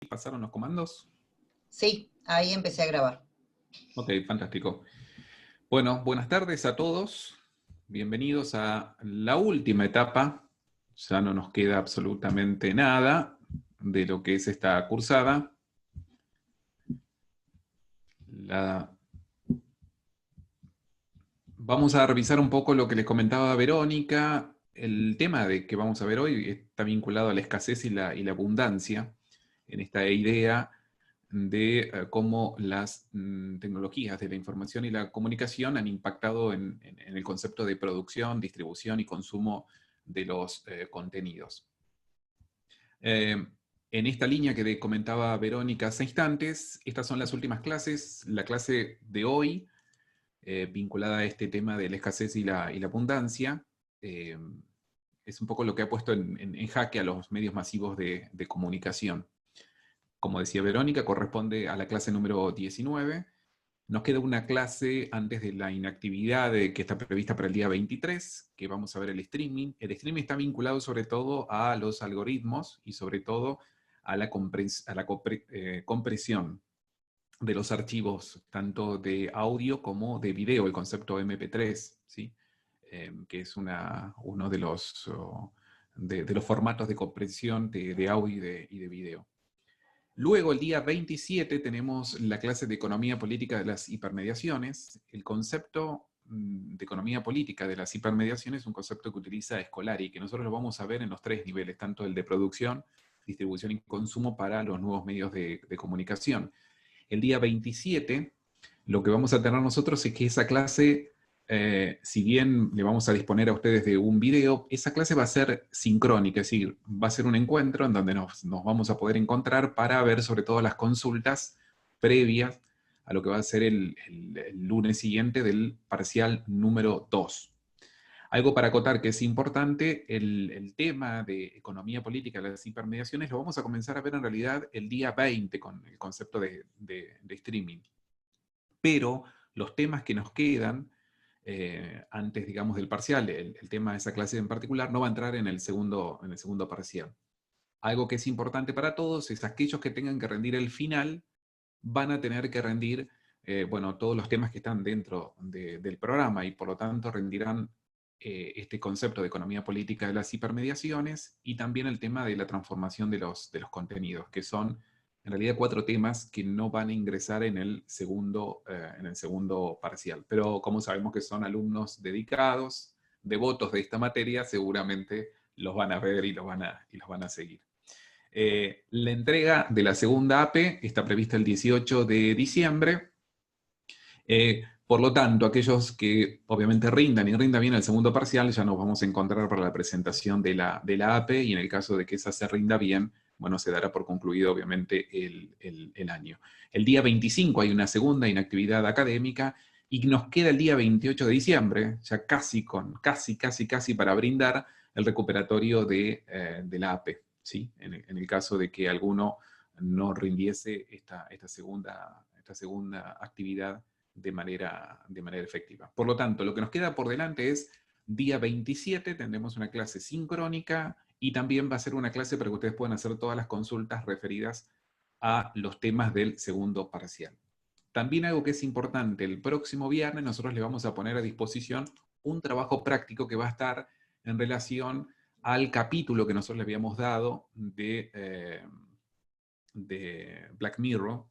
¿Pasaron los comandos? Sí, ahí empecé a grabar. Ok, fantástico. Bueno, buenas tardes a todos. Bienvenidos a la última etapa. Ya no nos queda absolutamente nada de lo que es esta cursada. Vamos a revisar un poco lo que les comentaba Verónica. El tema de que vamos a ver hoy está vinculado a la escasez y la abundancia, en esta idea de cómo las tecnologías de la información y la comunicación han impactado en el concepto de producción, distribución y consumo de los contenidos. En esta línea que comentaba Verónica hace instantes, estas son las últimas clases. La clase de hoy, vinculada a este tema de la escasez y la abundancia, es un poco lo que ha puesto en jaque a los medios masivos de comunicación. Como decía Verónica, corresponde a la clase número 19. Nos queda una clase antes de la inactividad que está prevista para el día 23, que vamos a ver el streaming. El streaming está vinculado sobre todo a los algoritmos y sobre todo a la compresión de los archivos, tanto de audio como de video, el concepto MP3, ¿sí? Que es uno de los formatos de compresión de audio y de video. Luego, el día 27, tenemos la clase de Economía Política de las Hipermediaciones. El concepto de Economía Política de las Hipermediaciones es un concepto que utiliza Scolari y que nosotros lo vamos a ver en los tres niveles, tanto el de producción, distribución y consumo para los nuevos medios de comunicación. El día 27, lo que vamos a tener nosotros es que esa clase, si bien le vamos a disponer a ustedes de un video, esa clase va a ser sincrónica, es decir, va a ser un encuentro en donde nos vamos a poder encontrar para ver sobre todo las consultas previas a lo que va a ser el lunes siguiente del parcial número 2. Algo para acotar que es importante, el tema de economía política, las hipermediaciones, lo vamos a comenzar a ver en realidad el día 20 con el concepto de streaming. Pero los temas que nos quedan antes, digamos, del parcial, el tema de esa clase en particular, no va a entrar en el segundo parcial. Algo que es importante para todos es aquellos que tengan que rendir el final, van a tener que rendir, bueno, todos los temas que están dentro del programa y por lo tanto rendirán este concepto de economía política de las hipermediaciones y también el tema de la transformación de los contenidos, que son en realidad 4 temas que no van a ingresar en el segundo parcial. Pero como sabemos que son alumnos dedicados, devotos de esta materia, seguramente los van a ver y los van a seguir. La entrega de la segunda AP está prevista el 18 de diciembre. Por lo tanto, aquellos que obviamente rindan bien el segundo parcial, ya nos vamos a encontrar para la presentación de la AP, y en el caso de que esa se rinda bien, bueno, se dará por concluido obviamente el año. El día 25 hay una segunda inactividad académica, y nos queda el día 28 de diciembre, ya casi para brindar el recuperatorio de la AP, ¿sí? En el caso de que alguno no rindiese esta segunda actividad de manera efectiva. Por lo tanto, lo que nos queda por delante es día 27, tendremos una clase sincrónica y también va a ser una clase para que ustedes puedan hacer todas las consultas referidas a los temas del segundo parcial. También algo que es importante, el próximo viernes nosotros le vamos a poner a disposición un trabajo práctico que va a estar en relación al capítulo que nosotros le habíamos dado de Black Mirror,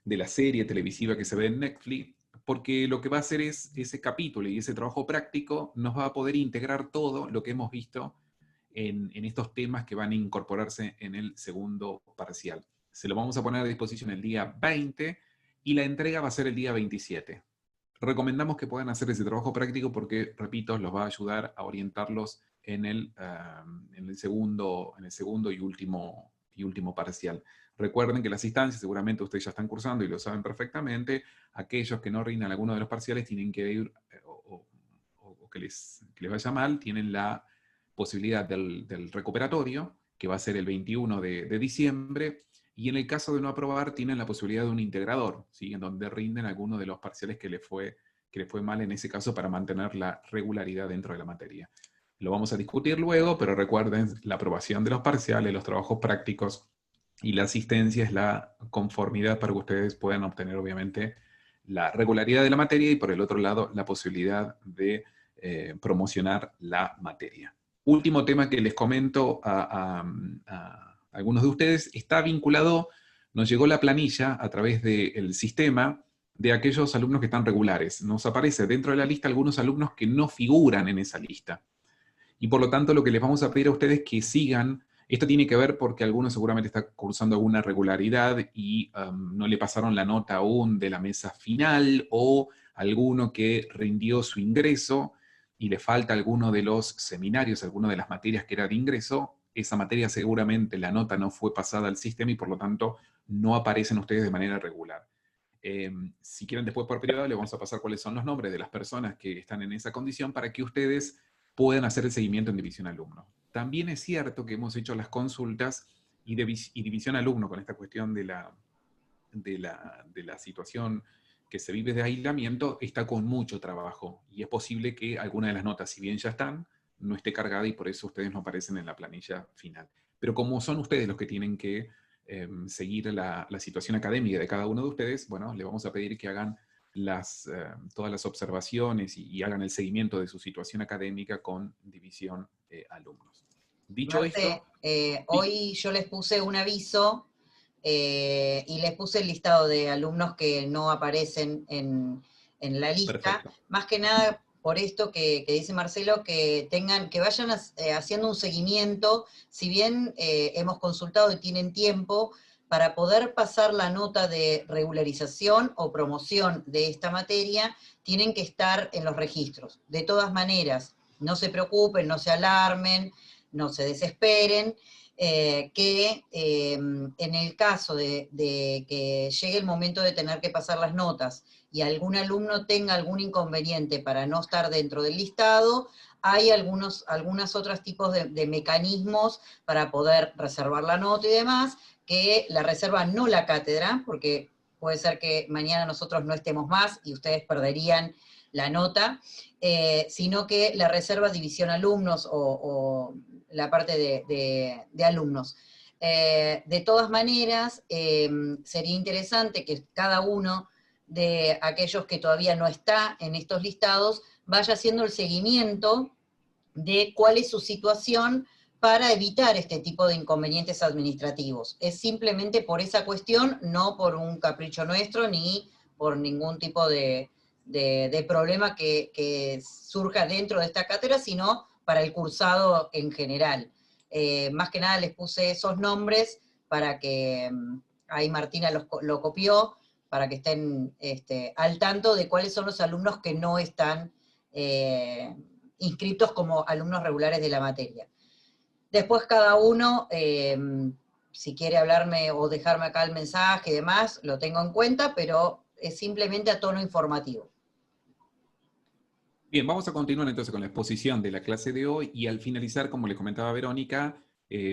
de la serie televisiva que se ve en Netflix, porque lo que va a hacer es ese capítulo y ese trabajo práctico nos va a poder integrar todo lo que hemos visto en estos temas que van a incorporarse en el segundo parcial. Se lo vamos a poner a disposición el día 20 y la entrega va a ser el día 27. Recomendamos que puedan hacer ese trabajo práctico porque, repito, los va a ayudar a orientarlos en el segundo y último parcial. Recuerden que las instancias, seguramente ustedes ya están cursando y lo saben perfectamente, aquellos que no rindan alguno de los parciales tienen que ir, o que les vaya mal, tienen la posibilidad del recuperatorio, que va a ser el 21 de diciembre, y en el caso de no aprobar, tienen la posibilidad de un integrador, ¿sí? En donde rinden alguno de los parciales que les fue mal en ese caso para mantener la regularidad dentro de la materia. Lo vamos a discutir luego, pero recuerden la aprobación de los parciales, los trabajos prácticos y la asistencia es la conformidad para que ustedes puedan obtener, obviamente, la regularidad de la materia y, por el otro lado, la posibilidad de promocionar la materia. Último tema que les comento a algunos de ustedes, está vinculado, nos llegó la planilla a través del sistema de aquellos alumnos que están regulares. Nos aparece dentro de la lista algunos alumnos que no figuran en esa lista. Y por lo tanto, lo que les vamos a pedir a ustedes es que sigan. Esto tiene que ver porque algunos seguramente está cursando alguna regularidad y no le pasaron la nota aún de la mesa final, o alguno que rindió su ingreso y le falta alguno de los seminarios, alguna de las materias que era de ingreso. Esa materia seguramente la nota no fue pasada al sistema y por lo tanto no aparecen ustedes de manera regular. Si quieren después por privado les vamos a pasar cuáles son los nombres de las personas que están en esa condición para que ustedes puedan hacer el seguimiento en división alumno. También es cierto que hemos hecho las consultas y división alumno con esta cuestión de la situación que se vive de aislamiento, está con mucho trabajo y es posible que alguna de las notas, si bien ya están, no esté cargada y por eso ustedes no aparecen en la planilla final. Pero como son ustedes los que tienen que seguir la situación académica de cada uno de ustedes, bueno, le vamos a pedir que hagan todas las observaciones y hagan el seguimiento de su situación académica con división alumnos. Dicho esto, Marce, hoy yo les puse un aviso y les puse el listado de alumnos que no aparecen en la lista, perfecto. más que nada por esto que dice Marcelo, que vayan haciendo un seguimiento, si bien hemos consultado y tienen tiempo, para poder pasar la nota de regularización o promoción de esta materia, tienen que estar en los registros. De todas maneras, no se preocupen, no se alarmen, no se desesperen, que en el caso de que llegue el momento de tener que pasar las notas y algún alumno tenga algún inconveniente para no estar dentro del listado, hay algunos otros tipos de mecanismos para poder reservar la nota y demás, que la reserva no la cátedra, porque puede ser que mañana nosotros no estemos más y ustedes perderían la nota, sino que la reserva división alumnos o la parte de alumnos. De todas maneras, sería interesante que cada uno de aquellos que todavía no está en estos listados vaya haciendo el seguimiento de cuál es su situación para evitar este tipo de inconvenientes administrativos. Es simplemente por esa cuestión, no por un capricho nuestro, ni por ningún tipo de problema que surja dentro de esta cátedra, sino para el cursado en general. Más que nada les puse esos nombres para que, ahí Martina lo copió, para que estén al tanto de cuáles son los alumnos que no están inscritos como alumnos regulares de la materia. Después cada uno, si quiere hablarme o dejarme acá el mensaje y demás, lo tengo en cuenta, pero es simplemente a tono informativo. Bien, vamos a continuar entonces con la exposición de la clase de hoy y al finalizar, como le comentaba Verónica,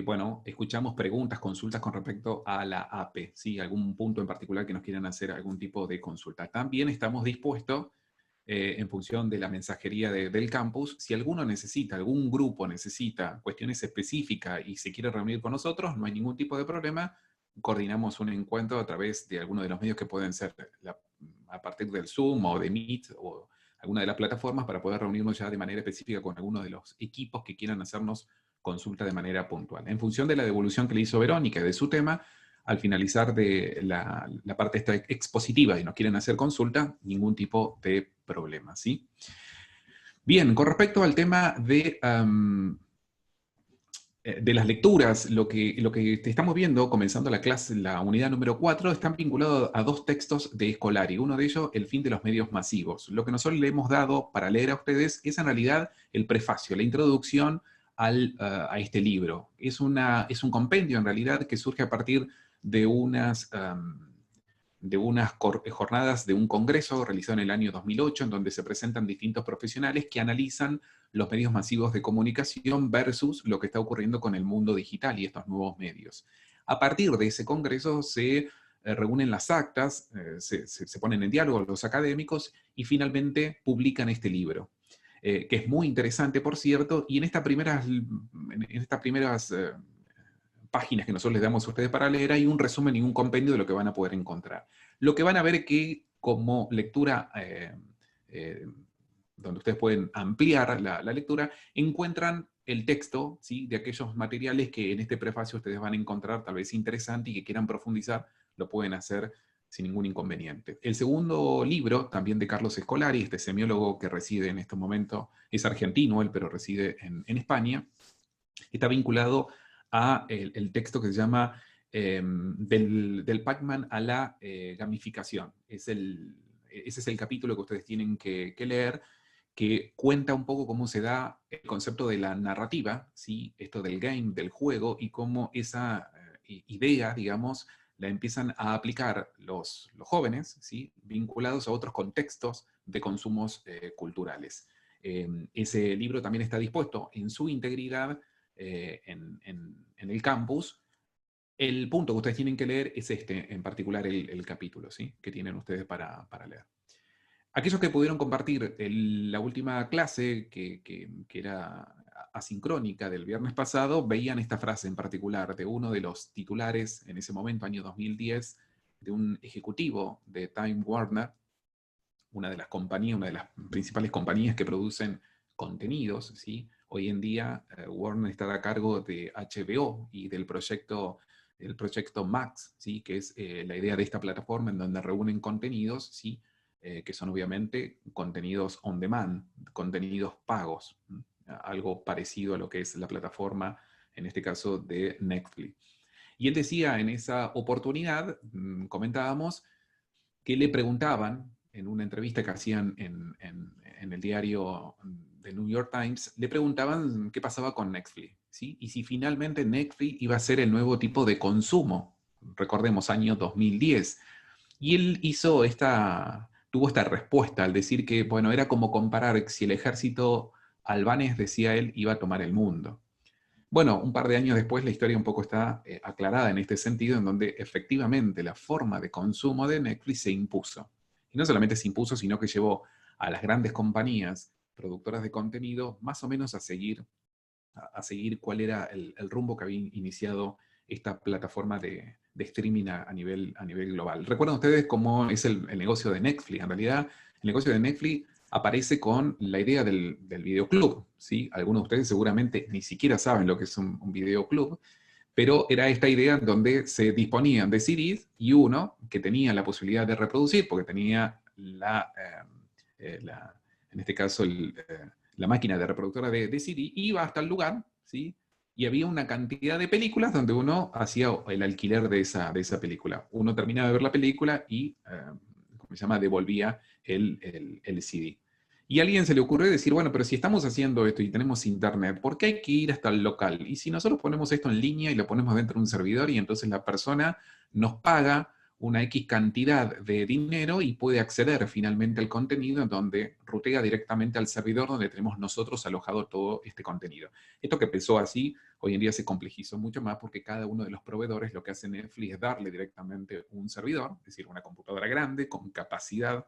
bueno, escuchamos preguntas, consultas con respecto a la APE, ¿sí? Algún punto en particular que nos quieran hacer algún tipo de consulta. También estamos dispuestos, en función de la mensajería del campus, si alguno necesita, algún grupo necesita cuestiones específicas y se quiere reunir con nosotros, no hay ningún tipo de problema, coordinamos un encuentro a través de alguno de los medios que pueden ser a partir del Zoom o de Meet o alguna de las plataformas para poder reunirnos ya de manera específica con alguno de los equipos que quieran hacernos consulta de manera puntual. En función de la devolución que le hizo Verónica de su tema, al finalizar de la parte esta expositiva y nos quieren hacer consulta, ningún tipo de problema, ¿sí? Bien, con respecto al tema de las lecturas, lo que estamos viendo, comenzando la clase, la unidad número 4, están vinculados a dos textos de Scolari. Uno de ellos, El fin de los medios masivos. Lo que nosotros le hemos dado para leer a ustedes es en realidad el prefacio, la introducción a este libro. Es un compendio en realidad que surge a partir de unas jornadas de un congreso realizado en el año 2008, en donde se presentan distintos profesionales que analizan los medios masivos de comunicación versus lo que está ocurriendo con el mundo digital y estos nuevos medios. A partir de ese congreso se reúnen las actas, se ponen en diálogo los académicos y finalmente publican este libro, que es muy interesante, por cierto, y en estas primeras páginas que nosotros les damos a ustedes para leer, hay un resumen y un compendio de lo que van a poder encontrar. Lo que van a ver es que como lectura, donde ustedes pueden ampliar la lectura, encuentran el texto, ¿sí?, de aquellos materiales que en este prefacio ustedes van a encontrar tal vez interesante y que quieran profundizar, lo pueden hacer sin ningún inconveniente. El segundo libro, también de Carlos Escolari, este semiólogo que reside en este momento, es argentino él, pero reside en España, está vinculado a el texto que se llama del Pac-Man a la gamificación. Ese es el capítulo que ustedes tienen que leer, que cuenta un poco cómo se da el concepto de la narrativa, ¿sí?, esto del game, del juego, y cómo esa idea, digamos, la empiezan a aplicar los jóvenes, ¿sí?, vinculados a otros contextos de consumos culturales. Ese libro también está dispuesto en su integridad en el campus. El punto que ustedes tienen que leer es este, en particular el capítulo, ¿sí?, que tienen ustedes para leer. Aquellos que pudieron compartir la última clase, que era asincrónica del viernes pasado, veían esta frase en particular de uno de los titulares en ese momento, año 2010, de un ejecutivo de Time Warner, una de las compañías, una de las principales compañías que producen contenidos, ¿sí? Hoy en día Warner está a cargo de HBO y del proyecto Max, ¿sí?, que es la idea de esta plataforma en donde reúnen contenidos, ¿sí?, que son obviamente contenidos on demand, contenidos pagos, algo parecido a lo que es la plataforma, en este caso, de Netflix. Y él decía en esa oportunidad, comentábamos, que le preguntaban en una entrevista que hacían en el diario The New York Times, le preguntaban qué pasaba con Netflix, ¿sí?, y si finalmente Netflix iba a ser el nuevo tipo de consumo. Recordemos, año 2010. Y él tuvo esta respuesta al decir que, bueno, era como comparar si el ejército albanés, decía él, iba a tomar el mundo. Bueno, un par de años después la historia un poco está aclarada en este sentido, en donde efectivamente la forma de consumo de Netflix se impuso. Y no solamente se impuso, sino que llevó a las grandes compañías productoras de contenido más o menos a seguir cuál era el rumbo que había iniciado esta plataforma de streaming a nivel global. ¿Recuerdan ustedes cómo es el negocio de Netflix? En realidad, el negocio de Netflix aparece con la idea del videoclub, ¿sí? Algunos de ustedes seguramente ni siquiera saben lo que es un videoclub, pero era esta idea donde se disponían de CDs y uno que tenía la posibilidad de reproducir, porque tenía en este caso la máquina de reproductora de CD, iba hasta el lugar, ¿sí?, y había una cantidad de películas donde uno hacía el alquiler de esa película. Uno terminaba de ver la película y, ¿cómo se llama?, devolvía el CD. Y a alguien se le ocurrió decir, bueno, pero si estamos haciendo esto y tenemos internet, ¿por qué hay que ir hasta el local? Y si nosotros ponemos esto en línea y lo ponemos dentro de un servidor y entonces la persona nos paga una X cantidad de dinero y puede acceder finalmente al contenido en donde rutea directamente al servidor donde tenemos nosotros alojado todo este contenido. Esto que empezó así, hoy en día se complejizó mucho más porque cada uno de los proveedores lo que hace Netflix es darle directamente un servidor, es decir, una computadora grande con capacidad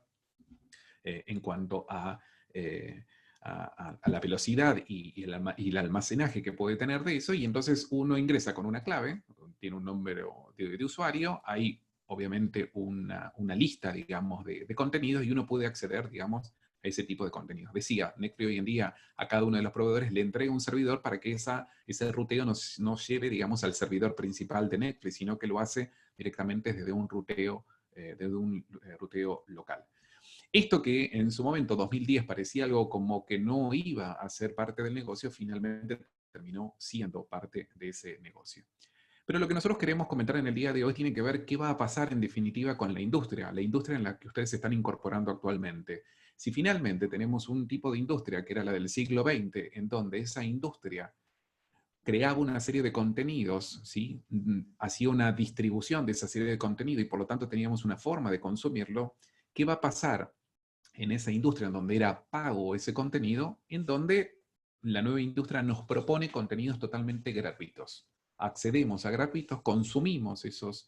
en cuanto a la velocidad y el almacenaje que puede tener de eso, y entonces uno ingresa con una clave, tiene un número de usuario, hay obviamente una lista, digamos, de contenidos, y uno puede acceder, digamos, a ese tipo de contenidos. Decía, Netflix hoy en día a cada uno de los proveedores le entrega un servidor para que ese ruteo no lleve, digamos, al servidor principal de Netflix, sino que lo hace directamente desde un ruteo local. Esto que en su momento, 2010, parecía algo como que no iba a ser parte del negocio, finalmente terminó siendo parte de ese negocio. Pero lo que nosotros queremos comentar en el día de hoy tiene que ver qué va a pasar en definitiva con la industria en la que ustedes se están incorporando actualmente. Si finalmente tenemos un tipo de industria que era la del siglo XX, en donde esa industria creaba una serie de contenidos, ¿sí?, hacía una distribución de esa serie de contenido y por lo tanto teníamos una forma de consumirlo, ¿qué va a pasar en esa industria en donde era pago ese contenido, en donde la nueva industria nos propone contenidos totalmente gratuitos? Accedemos a gratuitos, consumimos esos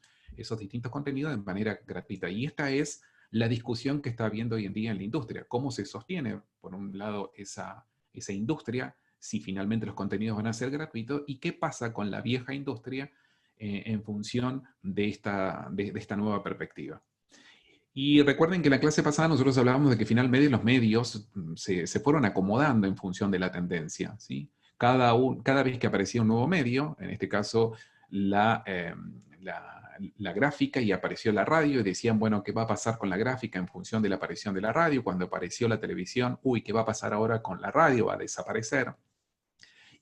distintos contenidos de manera gratuita. Y esta es la discusión que está habiendo hoy en día en la industria. ¿Cómo se sostiene, por un lado, esa industria, si finalmente los contenidos van a ser gratuitos? ¿Y qué pasa con la vieja industria en función de esta nueva perspectiva. Y recuerden que en la clase pasada nosotros hablábamos de que finalmente los medios se fueron acomodando en función de la tendencia, ¿sí? Cada vez que aparecía un nuevo medio, en este caso la gráfica, y apareció la radio, y decían, bueno, ¿qué va a pasar con la gráfica en función de la aparición de la radio? Cuando apareció la televisión, uy, ¿qué va a pasar ahora con la radio? Va a desaparecer.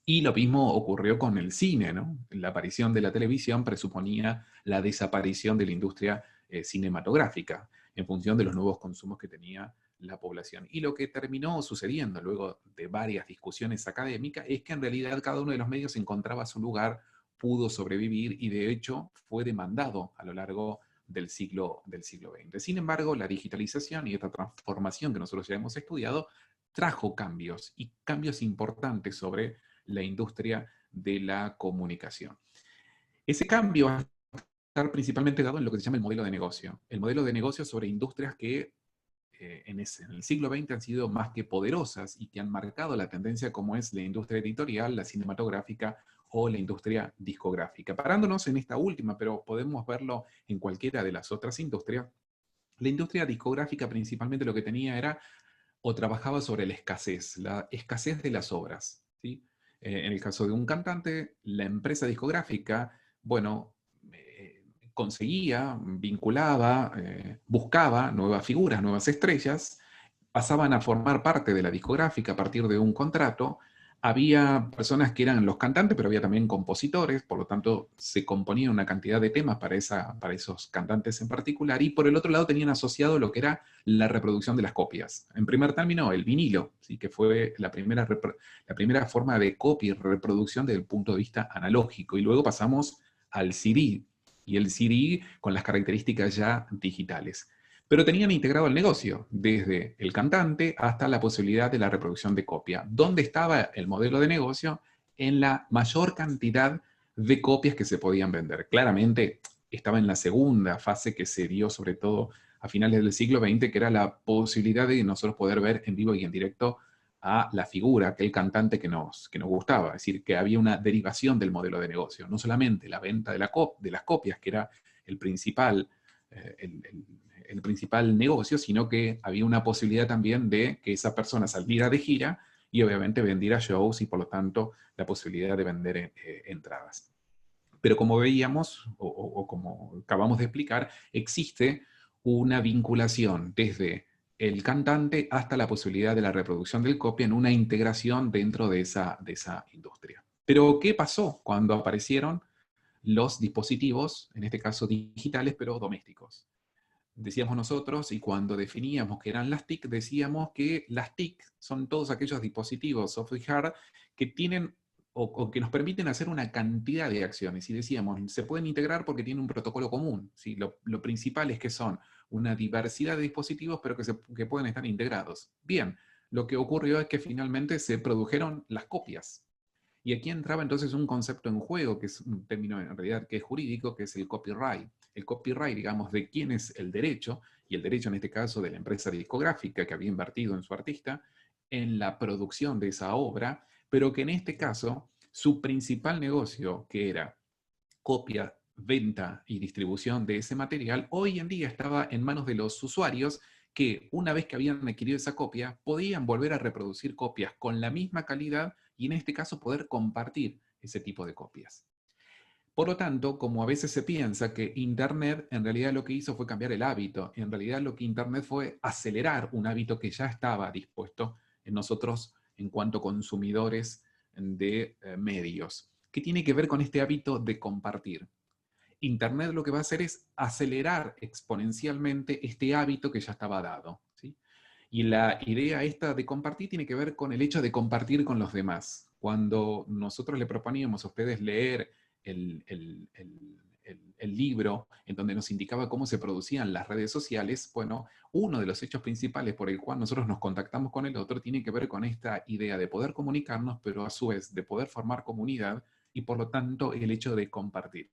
Y lo mismo ocurrió con el cine, ¿no? La aparición de la televisión presuponía la desaparición de la industria cinematográfica en función de los nuevos consumos que tenía la población. Y lo que terminó sucediendo luego de varias discusiones académicas es que en realidad cada uno de los medios encontraba su lugar, pudo sobrevivir y de hecho fue demandado a lo largo del siglo XX. Sin embargo, la digitalización y esta transformación que nosotros ya hemos estudiado trajo cambios y cambios importantes sobre la industria de la comunicación. Ese cambio va a estar principalmente dado en lo que se llama el modelo de negocio. El modelo de negocio sobre industrias que en el siglo XX han sido más que poderosas y que han marcado la tendencia como es la industria editorial, la cinematográfica o la industria discográfica. Parándonos en esta última, pero podemos verlo en cualquiera de las otras industrias, la industria discográfica principalmente lo que tenía era o trabajaba sobre la escasez de las obras, ¿sí? En el caso de un cantante, la empresa discográfica, bueno, conseguía, vinculaba, buscaba nuevas figuras, nuevas estrellas, pasaban a formar parte de la discográfica a partir de un contrato. Había personas que eran los cantantes, pero había también compositores, por lo tanto se componía una cantidad de temas para esos cantantes en particular, y por el otro lado tenían asociado lo que era la reproducción de las copias. En primer término, el vinilo, ¿sí? Que fue la primera forma de copia y reproducción desde el punto de vista analógico, y luego pasamos al CD, y el CD con las características ya digitales. Pero tenían integrado el negocio, desde el cantante hasta la posibilidad de la reproducción de copia. ¿Dónde estaba el modelo de negocio? En la mayor cantidad de copias que se podían vender. Claramente estaba en la segunda fase que se dio sobre todo a finales del siglo XX, que era la posibilidad de nosotros poder ver en vivo y en directo a la figura, aquel cantante que nos gustaba. Es decir, que había una derivación del modelo de negocio. No solamente la venta de las copias, que era el principal, el principal negocio, sino que había una posibilidad también de que esa persona saliera de gira y obviamente vendiera shows y por lo tanto la posibilidad de vender entradas. Pero como veíamos, o como acabamos de explicar, existe una vinculación desde el cantante hasta la posibilidad de la reproducción del copia en una integración dentro de esa industria. Pero, ¿qué pasó cuando aparecieron los dispositivos, en este caso digitales, pero domésticos? Decíamos nosotros, y cuando definíamos que eran las TIC, decíamos que las TIC son todos aquellos dispositivos software y hardware que tienen o que nos permiten hacer una cantidad de acciones. Y decíamos, se pueden integrar porque tienen un protocolo común. ¿Sí? Lo principal es que son una diversidad de dispositivos, pero que pueden estar integrados. Bien, lo que ocurrió es que finalmente se produjeron las copias. Y aquí entraba entonces un concepto en juego, que es un término en realidad que es jurídico, que es el copyright. El copyright, digamos, de quién es el derecho, y el derecho en este caso de la empresa discográfica que había invertido en su artista, en la producción de esa obra, pero que en este caso su principal negocio, que era copia, venta y distribución de ese material, hoy en día estaba en manos de los usuarios que una vez que habían adquirido esa copia, podían volver a reproducir copias con la misma calidad y en este caso poder compartir ese tipo de copias. Por lo tanto, como a veces se piensa que Internet en realidad lo que hizo fue cambiar el hábito, en realidad lo que Internet fue acelerar un hábito que ya estaba dispuesto en nosotros en cuanto consumidores de medios. ¿Qué tiene que ver con este hábito de compartir? Internet lo que va a hacer es acelerar exponencialmente este hábito que ya estaba dado, ¿sí? Y la idea esta de compartir tiene que ver con el hecho de compartir con los demás. Cuando nosotros le proponíamos a ustedes leer el libro en donde nos indicaba cómo se producían las redes sociales, bueno, uno de los hechos principales por el cual nosotros nos contactamos con el otro tiene que ver con esta idea de poder comunicarnos, pero a su vez de poder formar comunidad y por lo tanto el hecho de compartir.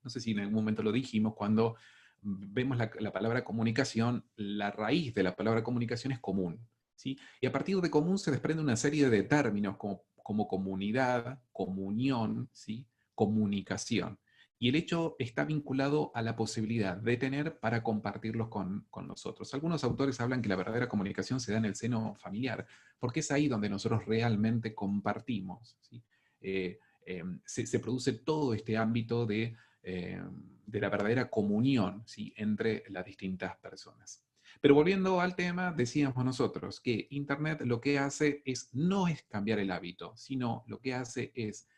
No sé si en algún momento lo dijimos, cuando vemos la palabra comunicación, la raíz de la palabra comunicación es común, ¿sí? Y a partir de común se desprende una serie de términos como comunidad, comunión, ¿sí? Comunicación. y el hecho está vinculado a la posibilidad de tener para compartirlos con los otros. Algunos autores hablan que la verdadera comunicación se da en el seno familiar, porque es ahí donde nosotros realmente compartimos, ¿sí? Se produce todo este ámbito de la verdadera comunión, ¿sí?, entre las distintas personas. Pero volviendo al tema, decíamos nosotros que Internet lo que hace no es cambiar el hábito, sino lo que hace es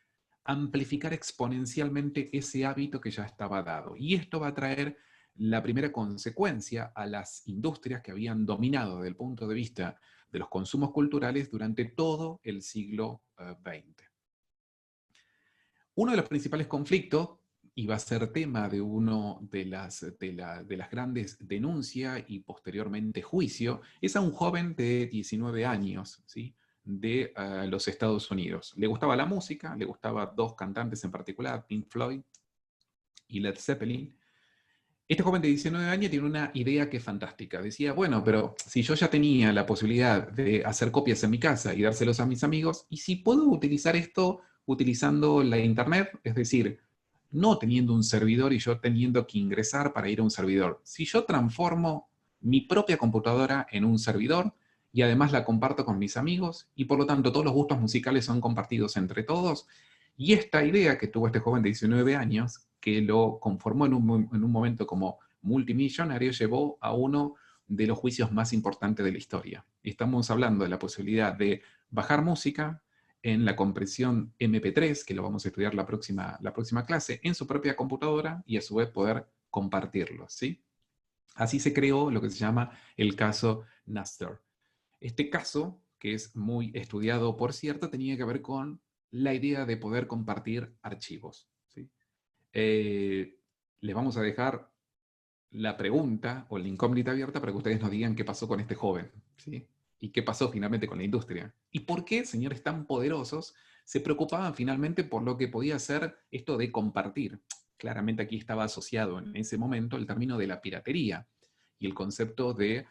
amplificar exponencialmente ese hábito que ya estaba dado. Y esto va a traer la primera consecuencia a las industrias que habían dominado desde el punto de vista de los consumos culturales durante todo el siglo XX. Uno de los principales conflictos, y va a ser tema de uno de las grandes denuncias y posteriormente juicio, es a un joven de 19 años, ¿sí?, de los Estados Unidos. Le gustaba la música, le gustaba dos cantantes en particular, Pink Floyd y Led Zeppelin. Este joven de 19 años tiene una idea que es fantástica. Decía, bueno, pero si yo ya tenía la posibilidad de hacer copias en mi casa y dárselos a mis amigos, ¿y si puedo utilizar esto utilizando la internet? Es decir, no teniendo un servidor y yo teniendo que ingresar para ir a un servidor. Si yo transformo mi propia computadora en un servidor y además la comparto con mis amigos y por lo tanto todos los gustos musicales son compartidos entre todos, y esta idea que tuvo este joven de 19 años, que lo conformó en un momento como multimillonario, llevó a uno de los juicios más importantes de la historia. Estamos hablando de la posibilidad de bajar música en la compresión MP3, que lo vamos a estudiar la próxima clase, en su propia computadora y a su vez poder compartirlo, ¿sí? Así se creó lo que se llama el caso Napster. Este caso, que es muy estudiado, por cierto, tenía que ver con la idea de poder compartir archivos, ¿sí? Les vamos a dejar la pregunta o la incógnita abierta para que ustedes nos digan qué pasó con este joven, ¿sí?, y qué pasó finalmente con la industria. Y por qué señores tan poderosos se preocupaban finalmente por lo que podía ser esto de compartir. Claramente aquí estaba asociado en ese momento el término de la piratería y el concepto de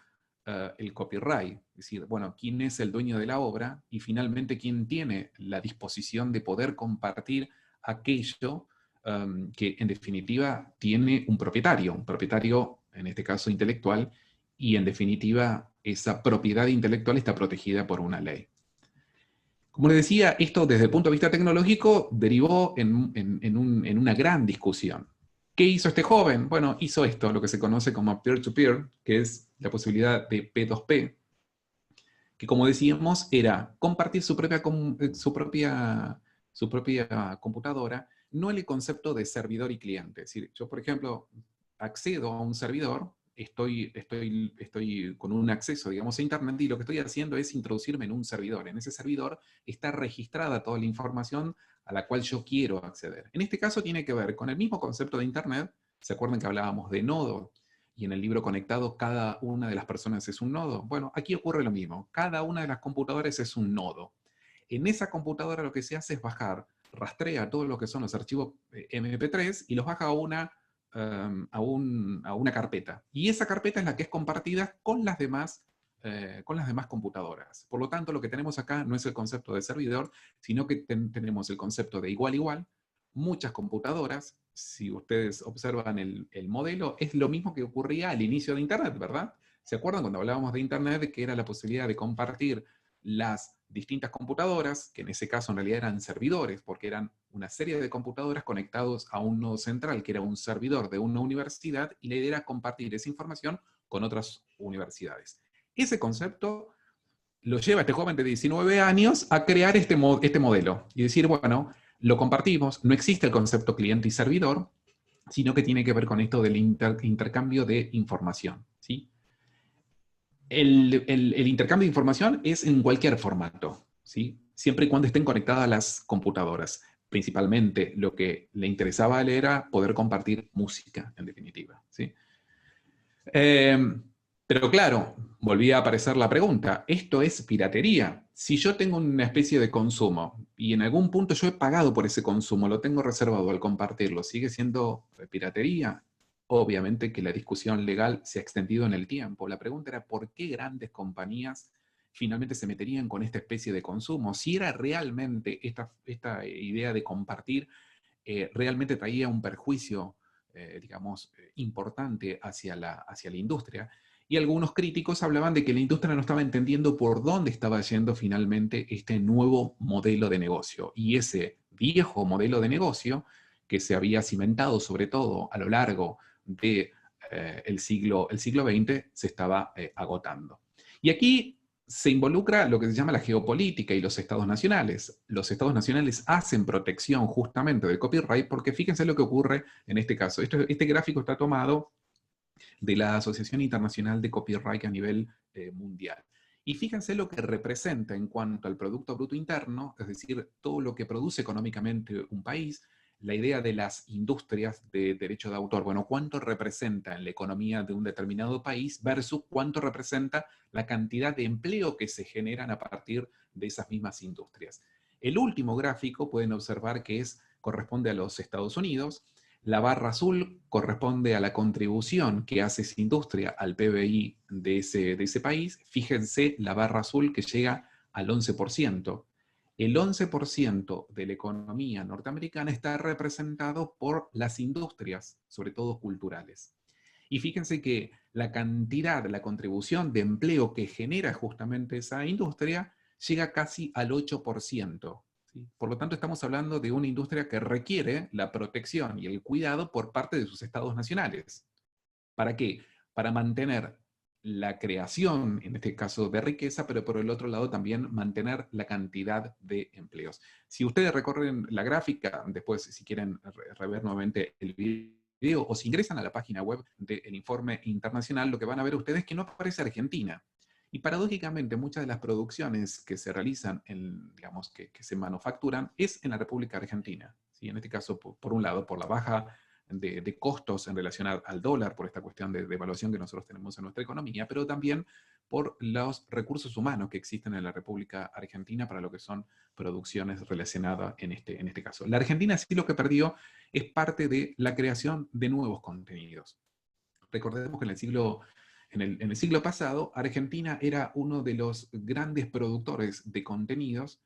el copyright. Es decir, bueno, quién es el dueño de la obra y finalmente quién tiene la disposición de poder compartir aquello que en definitiva tiene un propietario en este caso intelectual, y en definitiva esa propiedad intelectual está protegida por una ley. Como les decía, esto desde el punto de vista tecnológico derivó en una gran discusión. ¿Qué hizo este joven? Bueno, hizo esto, lo que se conoce como peer-to-peer, que es la posibilidad de P2P, que como decíamos era compartir su propia computadora, no en el concepto de servidor y cliente. Es decir, yo por ejemplo accedo a un servidor, estoy con un acceso, digamos, a internet, y lo que estoy haciendo es introducirme en un servidor. En ese servidor está registrada toda la información a la cual yo quiero acceder. En este caso tiene que ver con el mismo concepto de internet. ¿Se acuerdan que hablábamos de nodo? Y en el libro conectado cada una de las personas es un nodo. Bueno, aquí ocurre lo mismo. Cada una de las computadoras es un nodo. En esa computadora lo que se hace es bajar, rastrea todo lo que son los archivos MP3 y los baja a una carpeta. Y esa carpeta es la que es compartida con las demás computadoras. Por lo tanto, lo que tenemos acá no es el concepto de servidor, sino que tenemos el concepto de igual igual, muchas computadoras. Si ustedes observan el modelo, es lo mismo que ocurría al inicio de Internet, ¿verdad? ¿Se acuerdan cuando hablábamos de Internet, que era la posibilidad de compartir las distintas computadoras, que en ese caso en realidad eran servidores, porque eran una serie de computadoras conectados a un nodo central, que era un servidor de una universidad, y la idea era compartir esa información con otras universidades? Ese concepto lo lleva a este joven de 19 años a crear este modelo y decir, bueno, lo compartimos, no existe el concepto cliente y servidor, sino que tiene que ver con esto del intercambio de información, ¿sí? El intercambio de información es en cualquier formato, ¿sí?, siempre y cuando estén conectadas las computadoras. Principalmente lo que le interesaba a él era poder compartir música, en definitiva, ¿sí? Pero claro, volvía a aparecer la pregunta, ¿esto es piratería? Si yo tengo una especie de consumo y en algún punto yo he pagado por ese consumo, lo tengo reservado al compartirlo, ¿sigue siendo piratería? Obviamente que la discusión legal se ha extendido en el tiempo. La pregunta era por qué grandes compañías finalmente se meterían con esta especie de consumo. Si era realmente esta idea de compartir realmente traía un perjuicio, digamos, importante hacia la industria. Y algunos críticos hablaban de que la industria no estaba entendiendo por dónde estaba yendo finalmente este nuevo modelo de negocio. Y ese viejo modelo de negocio, que se había cimentado sobre todo a lo largo de, el siglo XX, se estaba agotando. Y aquí se involucra lo que se llama la geopolítica y los estados nacionales. Los estados nacionales hacen protección justamente del copyright porque fíjense lo que ocurre en este caso. Este gráfico está tomado de la Asociación Internacional de Copyright a nivel mundial. Y fíjense lo que representa en cuanto al Producto Bruto Interno, es decir, todo lo que produce económicamente un país, la idea de las industrias de derecho de autor. Bueno, ¿cuánto representa en la economía de un determinado país versus cuánto representa la cantidad de empleo que se generan a partir de esas mismas industrias? El último gráfico pueden observar que corresponde a los Estados Unidos. La barra azul corresponde a la contribución que hace esa industria al PBI de ese país. Fíjense la barra azul que llega al 11%. El 11% de la economía norteamericana está representado por las industrias, sobre todo culturales. Y fíjense que la cantidad, la contribución de empleo que genera justamente esa industria llega casi al 8%. ¿Sí? Por lo tanto, estamos hablando de una industria que requiere la protección y el cuidado por parte de sus estados nacionales. ¿Para qué? Para mantener la creación, en este caso de riqueza, pero por el otro lado también mantener la cantidad de empleos. Si ustedes recorren la gráfica, después si quieren rever nuevamente el video, o si ingresan a la página web del informe internacional, lo que van a ver ustedes es que no aparece Argentina. Y paradójicamente, muchas de las producciones que se realizan, digamos, que se manufacturan, es en la República Argentina. ¿Sí? En este caso, por un lado, por la baja de costos en relación al dólar, por esta cuestión de evaluación que nosotros tenemos en nuestra economía, pero también por los recursos humanos que existen en la República Argentina para lo que son producciones relacionadas en este caso. La Argentina sí lo que perdió es parte de la creación de nuevos contenidos. Recordemos que en el siglo pasado, Argentina era uno de los grandes productores de contenidos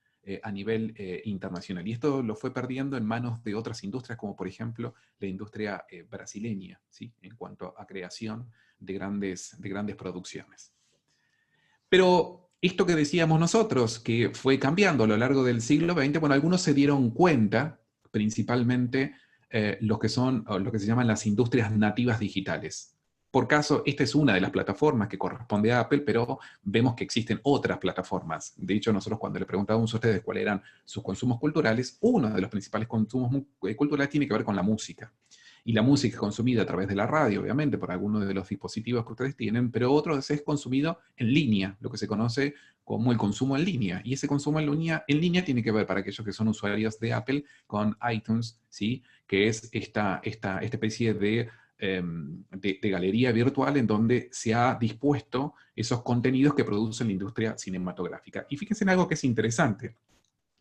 a nivel internacional. Y esto lo fue perdiendo en manos de otras industrias, como por ejemplo la industria brasileña, ¿sí? En cuanto a creación de grandes producciones. Pero esto que decíamos nosotros, que fue cambiando a lo largo del siglo XX, bueno, algunos se dieron cuenta, principalmente lo que se llaman las industrias nativas digitales. Por caso, esta es una de las plataformas que corresponde a Apple, pero vemos que existen otras plataformas. De hecho, nosotros cuando le preguntábamos a ustedes cuáles eran sus consumos culturales, uno de los principales consumos culturales tiene que ver con la música. Y la música es consumida a través de la radio, obviamente, por algunos de los dispositivos que ustedes tienen, pero otro es consumido en línea, lo que se conoce como el consumo en línea. Y ese consumo en línea tiene que ver, para aquellos que son usuarios de Apple, con iTunes, ¿sí? Que es esta especie de galería virtual en donde se ha dispuesto esos contenidos que produce la industria cinematográfica. Y fíjense en algo que es interesante,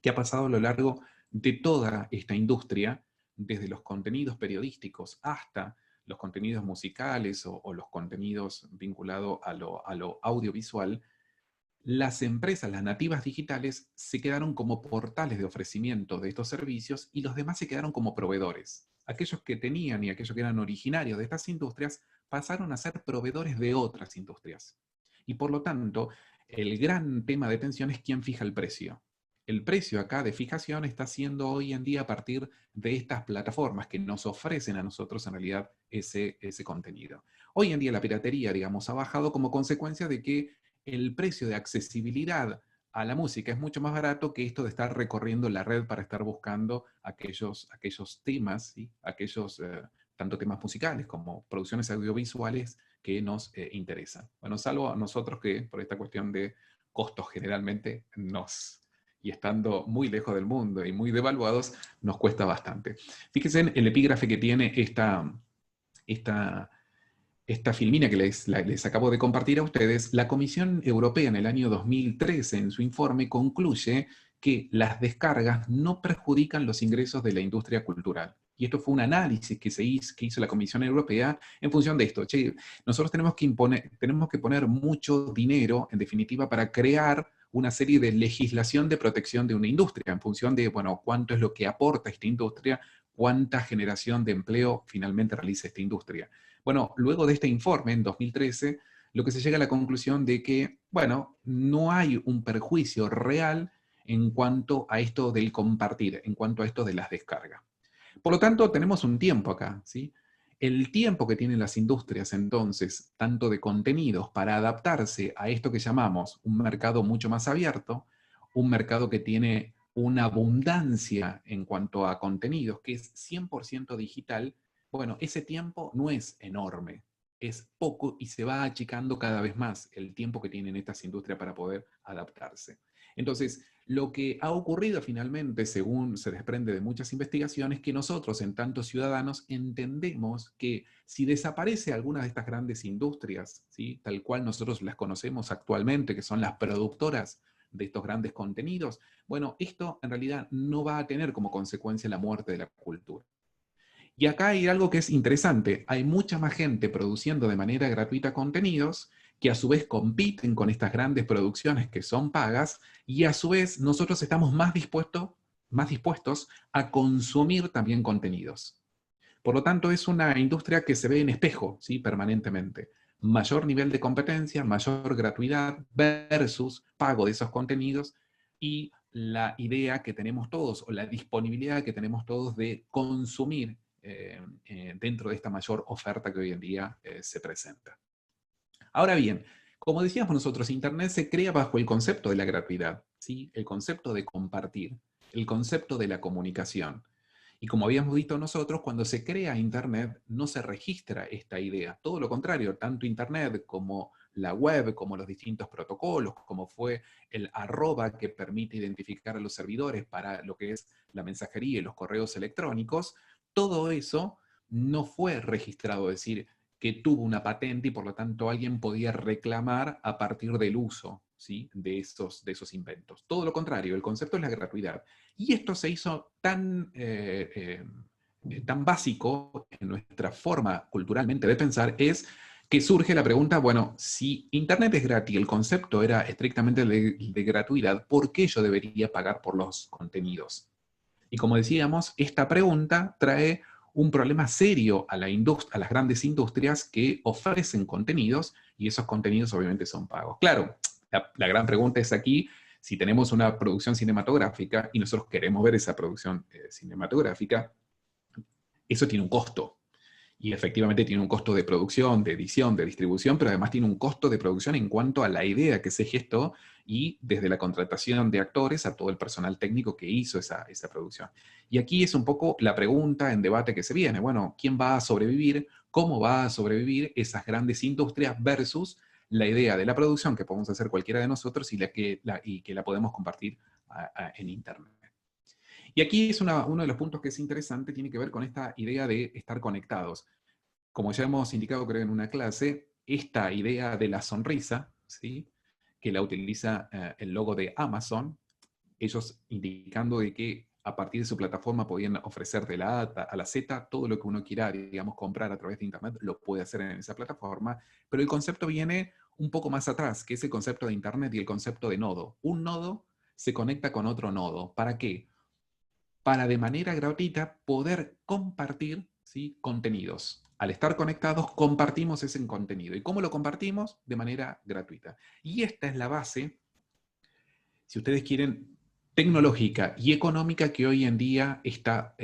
que ha pasado a lo largo de toda esta industria, desde los contenidos periodísticos hasta los contenidos musicales o los contenidos vinculados a lo audiovisual. Las empresas, las nativas digitales, se quedaron como portales de ofrecimiento de estos servicios y los demás se quedaron como proveedores. Aquellos que tenían y aquellos que eran originarios de estas industrias pasaron a ser proveedores de otras industrias. Y por lo tanto, el gran tema de tensión es quién fija el precio. El precio acá de fijación está siendo hoy en día a partir de estas plataformas que nos ofrecen a nosotros en realidad ese contenido. Hoy en día la piratería, digamos, ha bajado como consecuencia de que el precio de accesibilidad a la música es mucho más barato que esto de estar recorriendo la red para estar buscando aquellos temas, ¿sí? Tanto temas musicales como producciones audiovisuales que nos interesan. Bueno, salvo a nosotros que por esta cuestión de costos generalmente y estando muy lejos del mundo y muy devaluados, nos cuesta bastante. Fíjense en el epígrafe que tiene esta filmina que les acabo de compartir a ustedes. La Comisión Europea en el año 2013, en su informe, concluye que las descargas no perjudican los ingresos de la industria cultural. Y esto fue un análisis que hizo la Comisión Europea en función de esto. Che, nosotros tenemos que poner mucho dinero, en definitiva, para crear una serie de legislación de protección de una industria, en función de, bueno, cuánto es lo que aporta esta industria, cuánta generación de empleo finalmente realiza esta industria. Bueno, luego de este informe, en 2013, lo que se llega a la conclusión de que, bueno, no hay un perjuicio real en cuanto a esto del compartir, en cuanto a esto de las descargas. Por lo tanto, tenemos un tiempo acá, ¿sí? El tiempo que tienen las industrias, entonces, tanto de contenidos para adaptarse a esto que llamamos un mercado mucho más abierto, un mercado que tiene una abundancia en cuanto a contenidos, que es 100% digital, bueno, ese tiempo no es enorme, es poco y se va achicando cada vez más el tiempo que tienen estas industrias para poder adaptarse. Entonces, lo que ha ocurrido finalmente, según se desprende de muchas investigaciones, que nosotros, en tanto ciudadanos, entendemos que si desaparece alguna de estas grandes industrias, ¿sí?, tal cual nosotros las conocemos actualmente, que son las productoras de estos grandes contenidos, bueno, esto en realidad no va a tener como consecuencia la muerte de la cultura. Y acá hay algo que es interesante. Hay mucha más gente produciendo de manera gratuita contenidos que a su vez compiten con estas grandes producciones que son pagas y a su vez nosotros estamos más dispuestos a consumir también contenidos. Por lo tanto, es una industria que se ve en espejo, ¿sí?, permanentemente. Mayor nivel de competencia, mayor gratuidad versus pago de esos contenidos y la idea que tenemos todos o la disponibilidad que tenemos todos de consumir dentro de esta mayor oferta que hoy en día se presenta. Ahora bien, como decíamos nosotros, Internet se crea bajo el concepto de la gratuidad, ¿sí?, el concepto de compartir, el concepto de la comunicación. Y como habíamos visto nosotros, cuando se crea Internet no se registra esta idea. Todo lo contrario, tanto Internet como la web, como los distintos protocolos, como fue el arroba que permite identificar a los servidores para lo que es la mensajería y los correos electrónicos, todo eso no fue registrado, es decir, que tuvo una patente y por lo tanto alguien podía reclamar a partir del uso, ¿sí?, de esos inventos. Todo lo contrario, el concepto es la gratuidad. Y esto se hizo tan básico en nuestra forma culturalmente de pensar, es que surge la pregunta, bueno, si Internet es gratis, el concepto era estrictamente de gratuidad, ¿por qué yo debería pagar por los contenidos? Y como decíamos, esta pregunta trae un problema serio a las grandes industrias que ofrecen contenidos y esos contenidos obviamente son pagos. Claro, la gran pregunta es aquí, si tenemos una producción cinematográfica y nosotros queremos ver esa producción cinematográfica, eso tiene un costo. Y efectivamente tiene un costo de producción, de edición, de distribución, pero además tiene un costo de producción en cuanto a la idea que se gestó y desde la contratación de actores a todo el personal técnico que hizo esa producción. Y aquí es un poco la pregunta en debate que se viene. Bueno, ¿quién va a sobrevivir? ¿Cómo va a sobrevivir esas grandes industrias versus la idea de la producción que podemos hacer cualquiera de nosotros y que la podemos compartir en Internet? Y aquí es uno de los puntos que es interesante, tiene que ver con esta idea de estar conectados. Como ya hemos indicado, creo, en una clase, esta idea de la sonrisa, ¿sí?, que la utiliza el logo de Amazon, ellos indicando de que a partir de su plataforma podían ofrecer de la A a la Z todo lo que uno quiera, digamos, comprar a través de Internet, lo puede hacer en esa plataforma, pero el concepto viene un poco más atrás, que es el concepto de Internet y el concepto de nodo. Un nodo se conecta con otro nodo. ¿Para qué? Para de manera gratuita poder compartir, ¿sí?, contenidos. Al estar conectados, compartimos ese contenido. ¿Y cómo lo compartimos? De manera gratuita. Y esta es la base, si ustedes quieren, tecnológica y económica que hoy en día está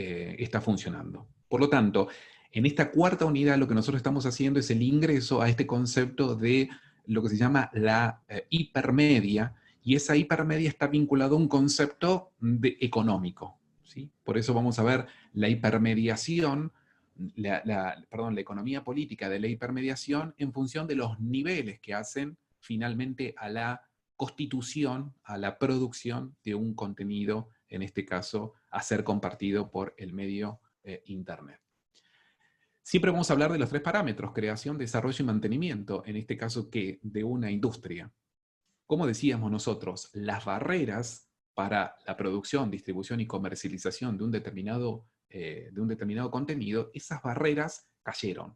funcionando. Por lo tanto, en esta cuarta unidad lo que nosotros estamos haciendo es el ingreso a este concepto de lo que se llama la hipermedia, y esa hipermedia está vinculada a un concepto económico, ¿sí? Por eso vamos a ver la hipermediación, la economía política de la hipermediación en función de los niveles que hacen finalmente a la constitución, a la producción de un contenido, en este caso, a ser compartido por el medio Internet. Siempre vamos a hablar de los tres parámetros: creación, desarrollo y mantenimiento, en este caso, ¿qué? De una industria. Como decíamos nosotros, las barreras para la producción, distribución y comercialización de un determinado contenido, esas barreras cayeron.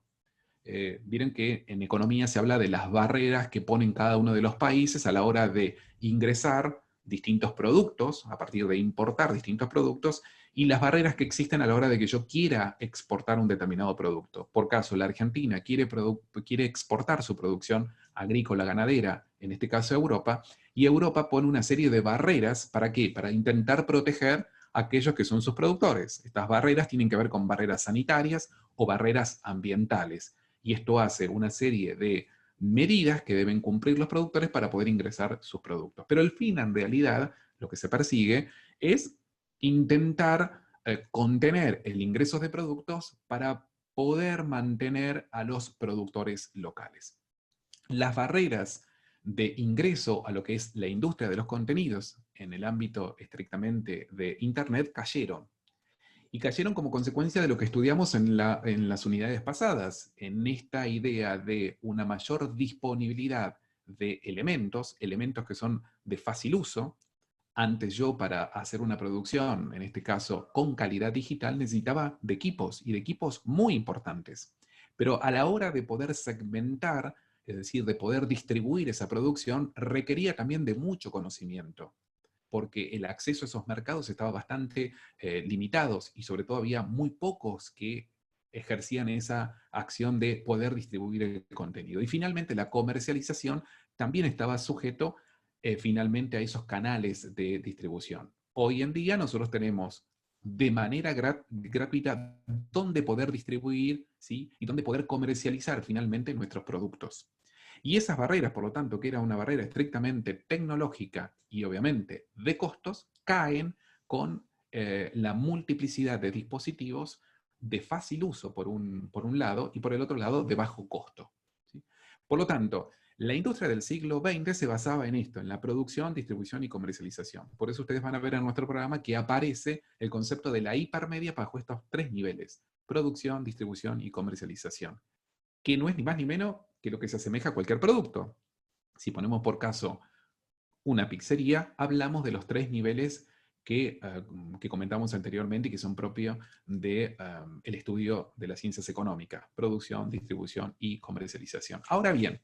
Miren que en economía se habla de las barreras que ponen cada uno de los países a la hora de ingresar distintos productos, a partir de importar distintos productos, y las barreras que existen a la hora de que yo quiera exportar un determinado producto. Por caso, la Argentina quiere exportar su producción agrícola ganadera, en este caso a Europa, y Europa pone una serie de barreras, ¿para qué? Para intentar proteger a aquellos que son sus productores. Estas barreras tienen que ver con barreras sanitarias o barreras ambientales, y esto hace una serie de medidas que deben cumplir los productores para poder ingresar sus productos. Pero el fin, en realidad, lo que se persigue es intentar contener el ingreso de productos para poder mantener a los productores locales. Las barreras de ingreso a lo que es la industria de los contenidos en el ámbito estrictamente de Internet cayeron. Y cayeron como consecuencia de lo que estudiamos en las unidades pasadas, en esta idea de una mayor disponibilidad de elementos que son de fácil uso. Antes yo, para hacer una producción, en este caso con calidad digital, necesitaba de equipos, y de equipos muy importantes. Pero a la hora de poder segmentar, es decir, de poder distribuir esa producción, requería también de mucho conocimiento, porque el acceso a esos mercados estaba bastante limitados, y sobre todo había muy pocos que ejercían esa acción de poder distribuir el contenido. Y finalmente la comercialización también estaba sujeto finalmente a esos canales de distribución. Hoy en día nosotros tenemos de manera gratuita dónde poder distribuir, ¿sí? Y dónde poder comercializar finalmente nuestros productos. Y esas barreras, por lo tanto, que era una barrera estrictamente tecnológica y obviamente de costos, caen con la multiplicidad de dispositivos de fácil uso por un lado, y por el otro lado de bajo costo, ¿sí? Por lo tanto, la industria del siglo XX se basaba en esto, en la producción, distribución y comercialización. Por eso ustedes van a ver en nuestro programa que aparece el concepto de la hipermedia bajo estos tres niveles: producción, distribución y comercialización, que no es ni más ni menos que lo que se asemeja a cualquier producto. Si ponemos por caso una pizzería, hablamos de los tres niveles que comentamos anteriormente y que son propios del estudio de las ciencias económicas: producción, distribución y comercialización. Ahora bien,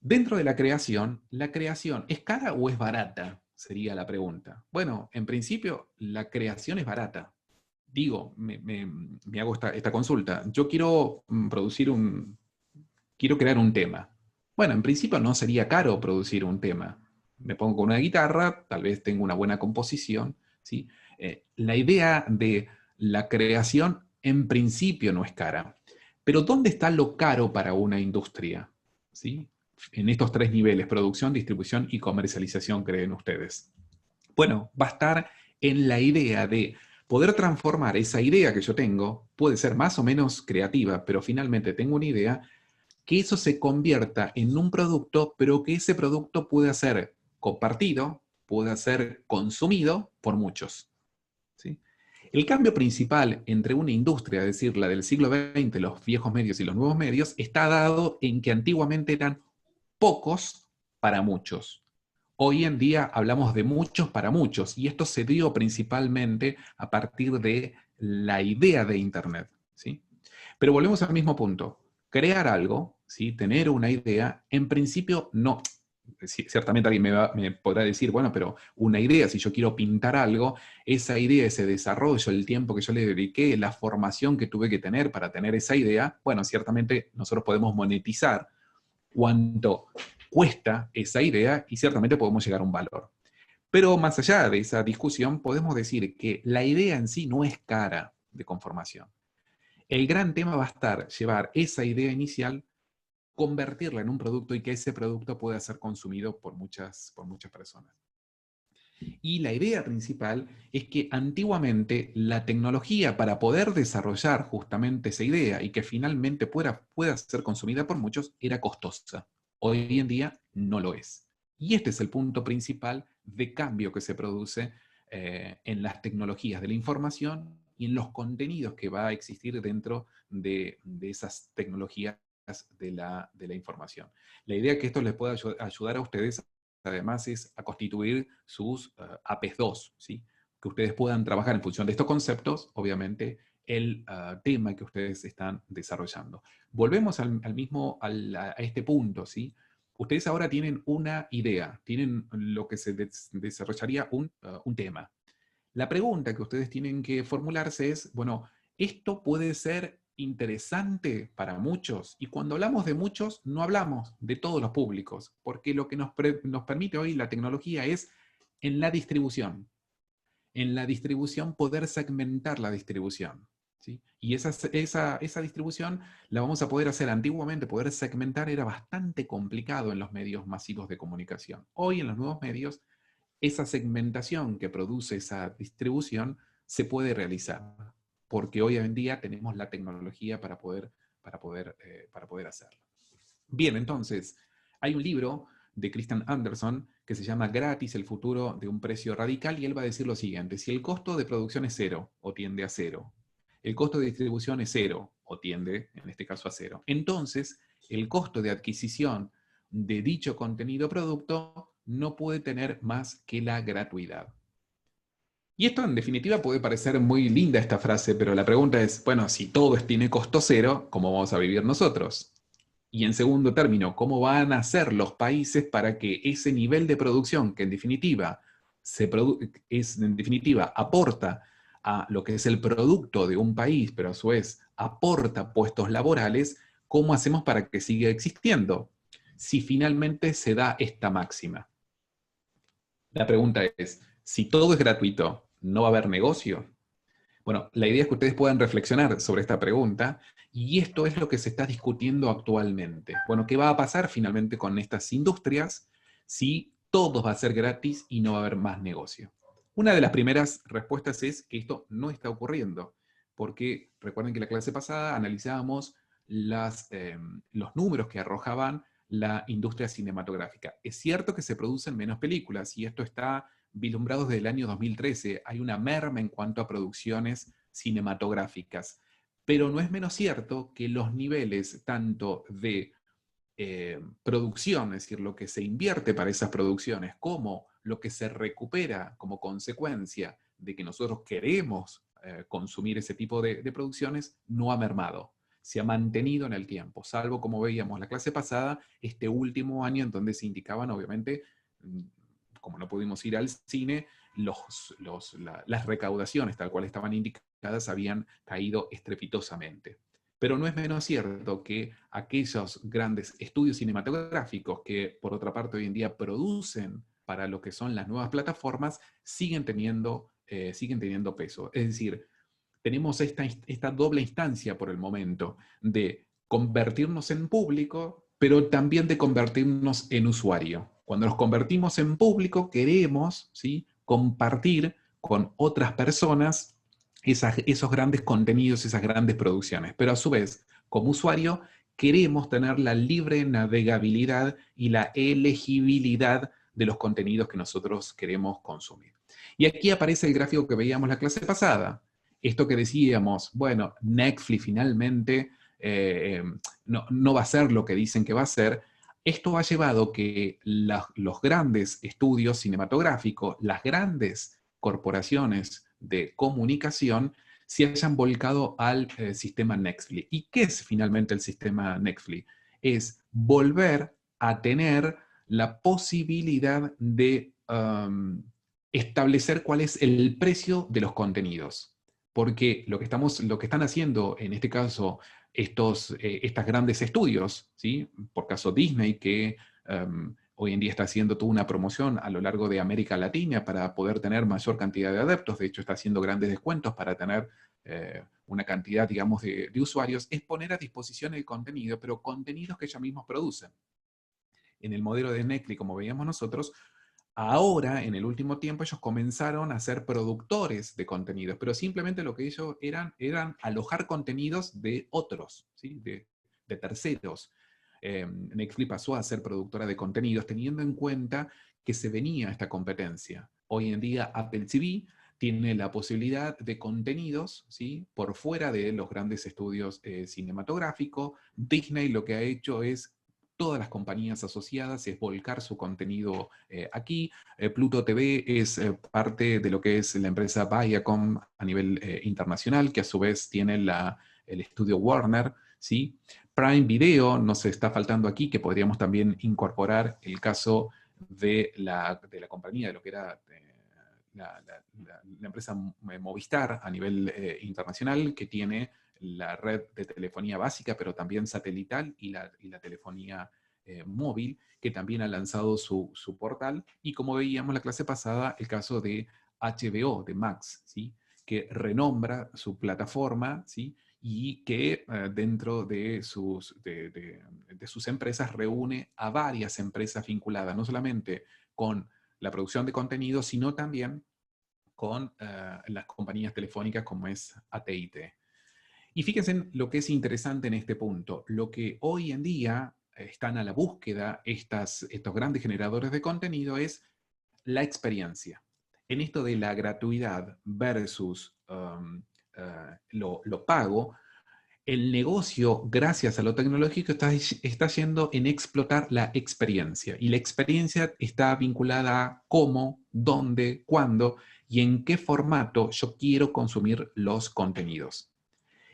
dentro de ¿la creación es cara o es barata? Sería la pregunta. Bueno, en principio, la creación es barata. Digo, me hago esta consulta. Yo quiero quiero crear un tema. Bueno, en principio no sería caro producir un tema. Me pongo con una guitarra, tal vez tengo una buena composición, ¿sí? La idea de la creación en principio no es cara. Pero ¿dónde está lo caro para una industria? ¿Sí? En estos tres niveles: producción, distribución y comercialización, ¿creen ustedes? Bueno, va a estar en la idea de poder transformar esa idea que yo tengo, puede ser más o menos creativa, pero finalmente tengo una idea, que eso se convierta en un producto, pero que ese producto pueda ser compartido, pueda ser consumido por muchos, ¿sí? El cambio principal entre una industria, es decir, la del siglo XX, los viejos medios y los nuevos medios, está dado en que antiguamente eran pocos para muchos. Hoy en día hablamos de muchos para muchos, y esto se dio principalmente a partir de la idea de Internet, ¿sí? Pero volvemos al mismo punto. Crear algo, ¿sí? Tener una idea, en principio no. Ciertamente alguien me podrá decir, bueno, pero una idea, si yo quiero pintar algo, esa idea, ese desarrollo, el tiempo que yo le dediqué, la formación que tuve que tener para tener esa idea, bueno, ciertamente nosotros podemos monetizar cuánto cuesta esa idea y ciertamente podemos llegar a un valor. Pero más allá de esa discusión, podemos decir que la idea en sí no es cara de conformación. El gran tema va a estar llevar esa idea inicial, convertirla en un producto y que ese producto pueda ser consumido por muchas personas. Y la idea principal es que antiguamente la tecnología para poder desarrollar justamente esa idea y que finalmente pueda ser consumida por muchos era costosa. Hoy en día no lo es. Y este es el punto principal de cambio que se produce en las tecnologías de la información y en los contenidos que va a existir dentro de esas tecnologías de la información. La idea es que esto les pueda ayudar a ustedes, además, es a constituir sus APs 2, ¿sí? Que ustedes puedan trabajar en función de estos conceptos, obviamente, el tema que ustedes están desarrollando. Volvemos a este punto, ¿sí? Ustedes ahora tienen una idea, tienen lo que se desarrollaría un tema. La pregunta que ustedes tienen que formularse es, bueno, ¿esto puede ser interesante para muchos? Y cuando hablamos de muchos, no hablamos de todos los públicos, porque lo que nos permite hoy la tecnología es en la distribución. En la distribución poder segmentar la distribución. ¿Sí? Y esa distribución la vamos a poder hacer. Antiguamente poder segmentar era bastante complicado en los medios masivos de comunicación. Hoy en los nuevos medios, esa segmentación que produce esa distribución se puede realizar, porque hoy en día tenemos la tecnología para poder hacerlo. Bien, entonces, hay un libro de Christian Anderson que se llama Gratis, el futuro de un precio radical, y él va a decir lo siguiente: si el costo de producción es cero o tiende a cero, el costo de distribución es cero o tiende, en este caso, a cero, entonces el costo de adquisición de dicho contenido o producto no puede tener más que la gratuidad. Y esto en definitiva puede parecer muy linda esta frase, pero la pregunta es, bueno, si todo tiene costo cero, ¿cómo vamos a vivir nosotros? Y en segundo término, ¿cómo van a hacer los países para que ese nivel de producción, que en definitiva, aporta a lo que es el producto de un país, pero a su vez aporta puestos laborales, ¿cómo hacemos para que siga existiendo? Si finalmente se da esta máxima. La pregunta es, si todo es gratuito, ¿no va a haber negocio? Bueno, la idea es que ustedes puedan reflexionar sobre esta pregunta, y esto es lo que se está discutiendo actualmente. Bueno, ¿qué va a pasar finalmente con estas industrias si todo va a ser gratis y no va a haber más negocio? Una de las primeras respuestas es que esto no está ocurriendo, porque recuerden que la clase pasada analizábamos los números que arrojaban la industria cinematográfica. Es cierto que se producen menos películas, y esto está vislumbrados desde el año 2013, hay una merma en cuanto a producciones cinematográficas. Pero no es menos cierto que los niveles tanto de producción, es decir, lo que se invierte para esas producciones, como lo que se recupera como consecuencia de que nosotros queremos consumir ese tipo de producciones, no ha mermado. Se ha mantenido en el tiempo, salvo, como veíamos la clase pasada, este último año en donde se indicaban, obviamente, como no pudimos ir al cine, las recaudaciones, tal cual estaban indicadas, habían caído estrepitosamente. Pero no es menos cierto que aquellos grandes estudios cinematográficos que, por otra parte, hoy en día producen para lo que son las nuevas plataformas, siguen teniendo peso. Es decir, tenemos esta doble instancia por el momento de convertirnos en público, pero también de convertirnos en usuario. Cuando nos convertimos en público, queremos, ¿sí?, compartir con otras personas esos grandes contenidos, esas grandes producciones. Pero a su vez, como usuario, queremos tener la libre navegabilidad y la elegibilidad de los contenidos que nosotros queremos consumir. Y aquí aparece el gráfico que veíamos la clase pasada. Esto que decíamos, bueno, Netflix finalmente no va a ser lo que dicen que va a ser. Esto ha llevado que los grandes estudios cinematográficos, las grandes corporaciones de comunicación, se hayan volcado al sistema Netflix. ¿Y qué es finalmente el sistema Netflix? Es volver a tener la posibilidad de establecer cuál es el precio de los contenidos. Porque lo que están haciendo en este caso estos grandes estudios, ¿sí?, por caso Disney, que hoy en día está haciendo toda una promoción a lo largo de América Latina para poder tener mayor cantidad de adeptos, de hecho está haciendo grandes descuentos para tener una cantidad, digamos, de usuarios, es poner a disposición el contenido, pero contenidos que ellos mismos producen. En el modelo de Netflix, como veíamos nosotros, ahora, en el último tiempo, ellos comenzaron a ser productores de contenidos, pero simplemente lo que ellos eran alojar contenidos de otros, ¿sí?, de terceros. Netflix pasó a ser productora de contenidos teniendo en cuenta que se venía esta competencia. Hoy en día Apple TV tiene la posibilidad de contenidos, ¿sí?, por fuera de los grandes estudios cinematográficos. Disney lo que ha hecho es todas las compañías asociadas, es volcar su contenido aquí. Pluto TV es parte de lo que es la empresa Viacom a nivel internacional, que a su vez tiene el estudio Warner, ¿sí? Prime Video nos está faltando aquí, que podríamos también incorporar el caso de la compañía, de lo que era la empresa Movistar a nivel internacional, que tiene la red de telefonía básica, pero también satelital, y la telefonía móvil, que también ha lanzado su portal. Y como veíamos la clase pasada, el caso de HBO, de Max, ¿sí? Que renombra su plataforma, ¿sí? Y que dentro de sus empresas reúne a varias empresas vinculadas, no solamente con la producción de contenido, sino también con las compañías telefónicas como es AT&T. Y fíjense en lo que es interesante en este punto. Lo que hoy en día están a la búsqueda estos grandes generadores de contenido es la experiencia. En esto de la gratuidad versus lo pago, el negocio, gracias a lo tecnológico, está yendo en explotar la experiencia. Y la experiencia está vinculada a cómo, dónde, cuándo y en qué formato yo quiero consumir los contenidos.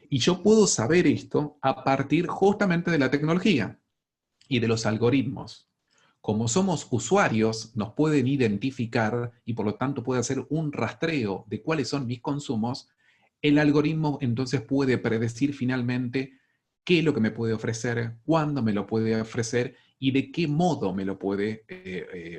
Y yo puedo saber esto a partir justamente de la tecnología y de los algoritmos. Como somos usuarios, nos pueden identificar y por lo tanto puede hacer un rastreo de cuáles son mis consumos. El algoritmo entonces puede predecir finalmente qué es lo que me puede ofrecer, cuándo me lo puede ofrecer y de qué modo me lo puede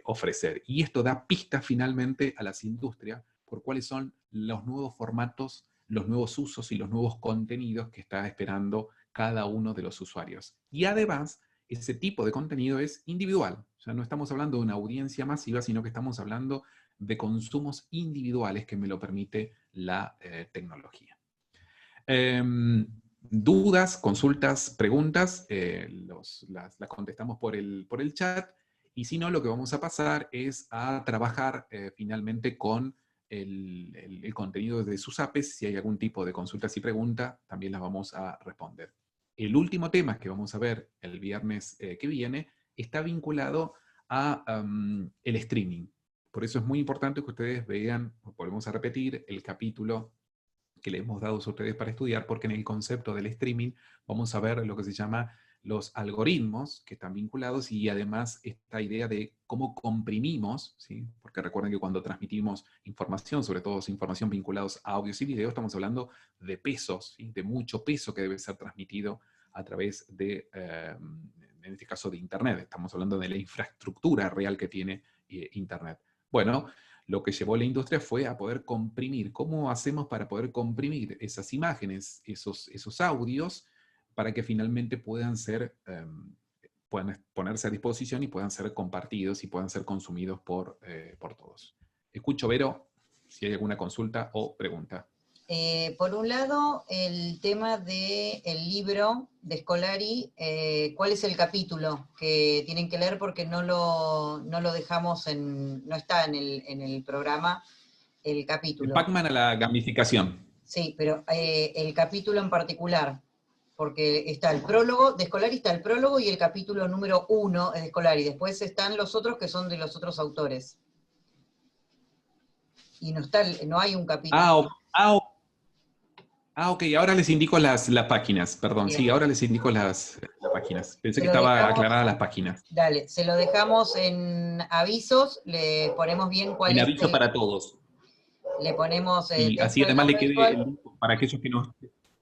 ofrecer. Y esto da pistas finalmente a las industrias por cuáles son los nuevos formatos, los nuevos usos y los nuevos contenidos que está esperando cada uno de los usuarios. Y además, ese tipo de contenido es individual. O sea, no estamos hablando de una audiencia masiva, sino que estamos hablando de consumos individuales que me lo permite la tecnología. Dudas, consultas, preguntas, las contestamos por el chat. Y si no, lo que vamos a pasar es a trabajar finalmente con el contenido de sus APEs. Si hay algún tipo de consultas y preguntas, también las vamos a responder. El último tema que vamos a ver el viernes que viene está vinculado a el streaming. Por eso es muy importante que ustedes vean, volvemos a repetir, el capítulo que le hemos dado a ustedes para estudiar, porque en el concepto del streaming vamos a ver lo que se llama los algoritmos que están vinculados y además esta idea de cómo comprimimos, ¿sí? Porque recuerden que cuando transmitimos información, sobre todo información vinculados a audios y videos, estamos hablando de pesos, ¿sí? De mucho peso que debe ser transmitido a través de, en este caso, de Internet. Estamos hablando de la infraestructura real que tiene Internet. Bueno, lo que llevó a la industria fue a poder comprimir. ¿Cómo hacemos para poder comprimir esas imágenes, esos audios, para que finalmente puedan ponerse a disposición y puedan ser compartidos y puedan ser consumidos por todos? Escucho, Vero, si hay alguna consulta o pregunta. Por un lado, el tema del libro de Scolari, ¿cuál es el capítulo que tienen que leer? Porque no lo dejamos no está en el programa el capítulo. Pac-Man a la gamificación. Sí, pero el capítulo en particular, porque está el prólogo, de Scolari está el prólogo y el capítulo número 1 es de Scolari, después están los otros que son de los otros autores. Y no hay un capítulo. Ok, ahora les indico las páginas, perdón. Bien. Sí, ahora les indico las páginas. Pensé que estaba aclarada las páginas. Dale, se lo dejamos en avisos, le ponemos bien cuál en es aviso para todos. Le ponemos Y así además le quede el link para aquellos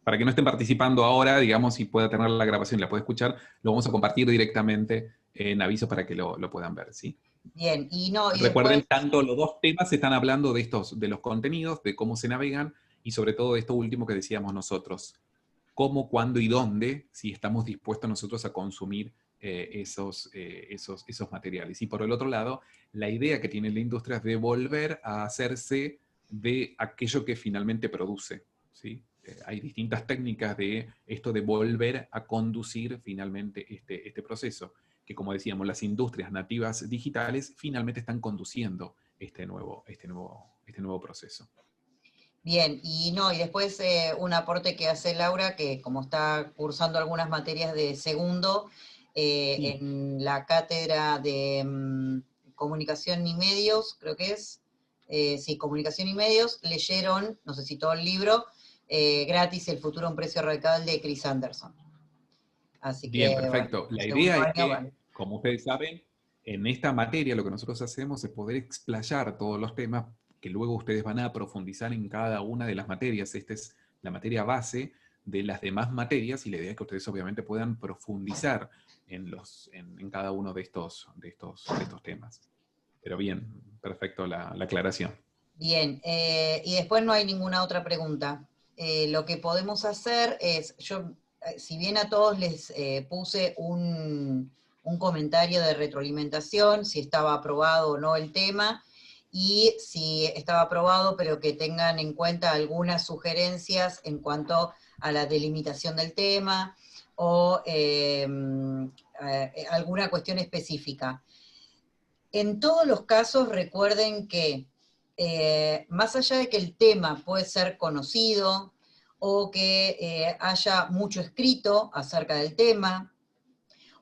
para que no estén participando ahora, digamos, y pueda tener la grabación y la pueda escuchar, lo vamos a compartir directamente en aviso para que lo puedan ver, ¿sí? Bien, y recuerden, después... tanto los dos temas están hablando de los contenidos, de cómo se navegan, y sobre todo de esto último que decíamos nosotros, cómo, cuándo y dónde, si estamos dispuestos nosotros a consumir esos materiales. Y por el otro lado, la idea que tiene la industria es de volver a hacerse de aquello que finalmente produce, ¿sí? Hay distintas técnicas de esto de volver a conducir finalmente este proceso, que como decíamos, las industrias nativas digitales finalmente están conduciendo este nuevo proceso. Bien, y después un aporte que hace Laura, que como está cursando algunas materias de segundo, sí, en la cátedra de comunicación y medios, creo que es, sí, comunicación y medios, leyeron, no sé si todo el libro, gratis El futuro a un precio radical de Chris Anderson. Así bien, que, perfecto. bueno, La idea es que, como ustedes saben, en esta materia lo que nosotros hacemos es poder explayar todos los temas que luego ustedes van a profundizar en cada una de las materias. Esta es la materia base de las demás materias y la idea es que ustedes obviamente puedan profundizar en cada uno de estos temas. Pero bien, perfecto la aclaración. Bien, y después no hay ninguna otra pregunta. Lo que podemos hacer es, si bien a todos les puse un comentario de retroalimentación, si estaba aprobado o no el tema, y si estaba aprobado, pero que tengan en cuenta algunas sugerencias en cuanto a la delimitación del tema, o alguna cuestión específica. En todos los casos recuerden que más allá de que el tema puede ser conocido o que haya mucho escrito acerca del tema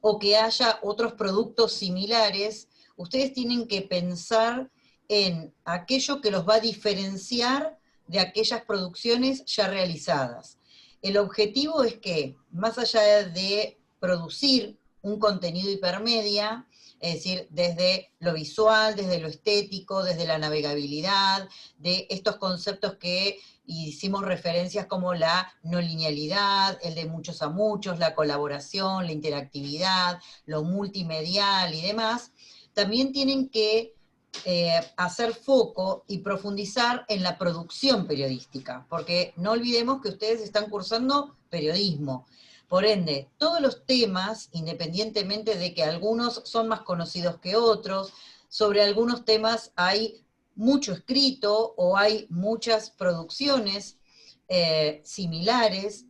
o que haya otros productos similares, ustedes tienen que pensar en aquello que los va a diferenciar de aquellas producciones ya realizadas. El objetivo es que, más allá de producir un contenido hipermedia, es decir, desde lo visual, desde lo estético, desde la navegabilidad, de estos conceptos que hicimos referencias como la no linealidad, el de muchos a muchos, la colaboración, la interactividad, lo multimedial y demás, también tienen que hacer foco y profundizar en la producción periodística, porque no olvidemos que ustedes están cursando periodismo. Por ende, todos los temas, independientemente de que algunos son más conocidos que otros, sobre algunos temas hay mucho escrito o hay muchas producciones similares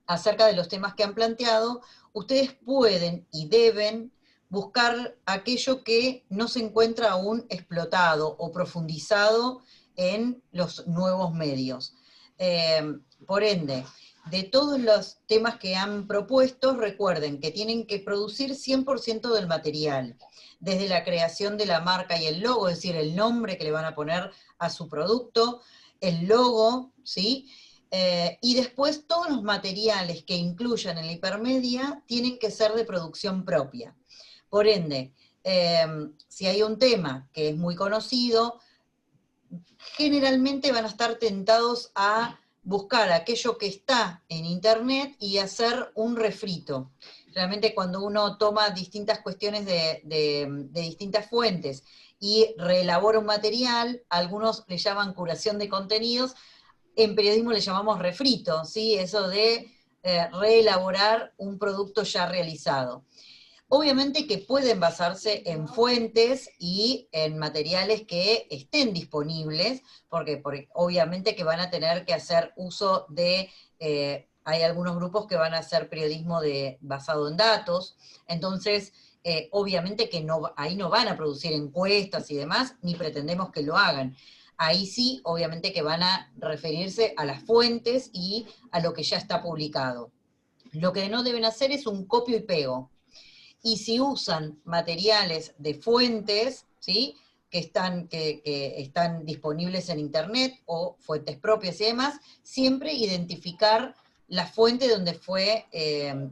acerca de los temas que han planteado, ustedes pueden y deben buscar aquello que no se encuentra aún explotado o profundizado en los nuevos medios. Por ende, de todos los temas que han propuesto, recuerden que tienen que producir 100% del material, desde la creación de la marca y el logo, es decir, el nombre que le van a poner a su producto, el logo, ¿sí? Y después todos los materiales que incluyan en la hipermedia tienen que ser de producción propia. Por ende, si hay un tema que es muy conocido, generalmente van a estar tentados a buscar aquello que está en internet y hacer un refrito. Realmente cuando uno toma distintas cuestiones de distintas fuentes y reelabora un material, algunos le llaman curación de contenidos, en periodismo le llamamos refrito, ¿sí? Eso de reelaborar un producto ya realizado. Obviamente que pueden basarse en fuentes y en materiales que estén disponibles, porque obviamente que van a tener que hacer uso de, hay algunos grupos que van a hacer periodismo basado en datos, entonces obviamente que ahí no van a producir encuestas y demás, ni pretendemos que lo hagan. Ahí sí, obviamente que van a referirse a las fuentes y a lo que ya está publicado. Lo que no deben hacer es un copio y pego. Y si usan materiales de fuentes, ¿sí? que están disponibles en internet o fuentes propias y demás, siempre identificar la fuente donde fue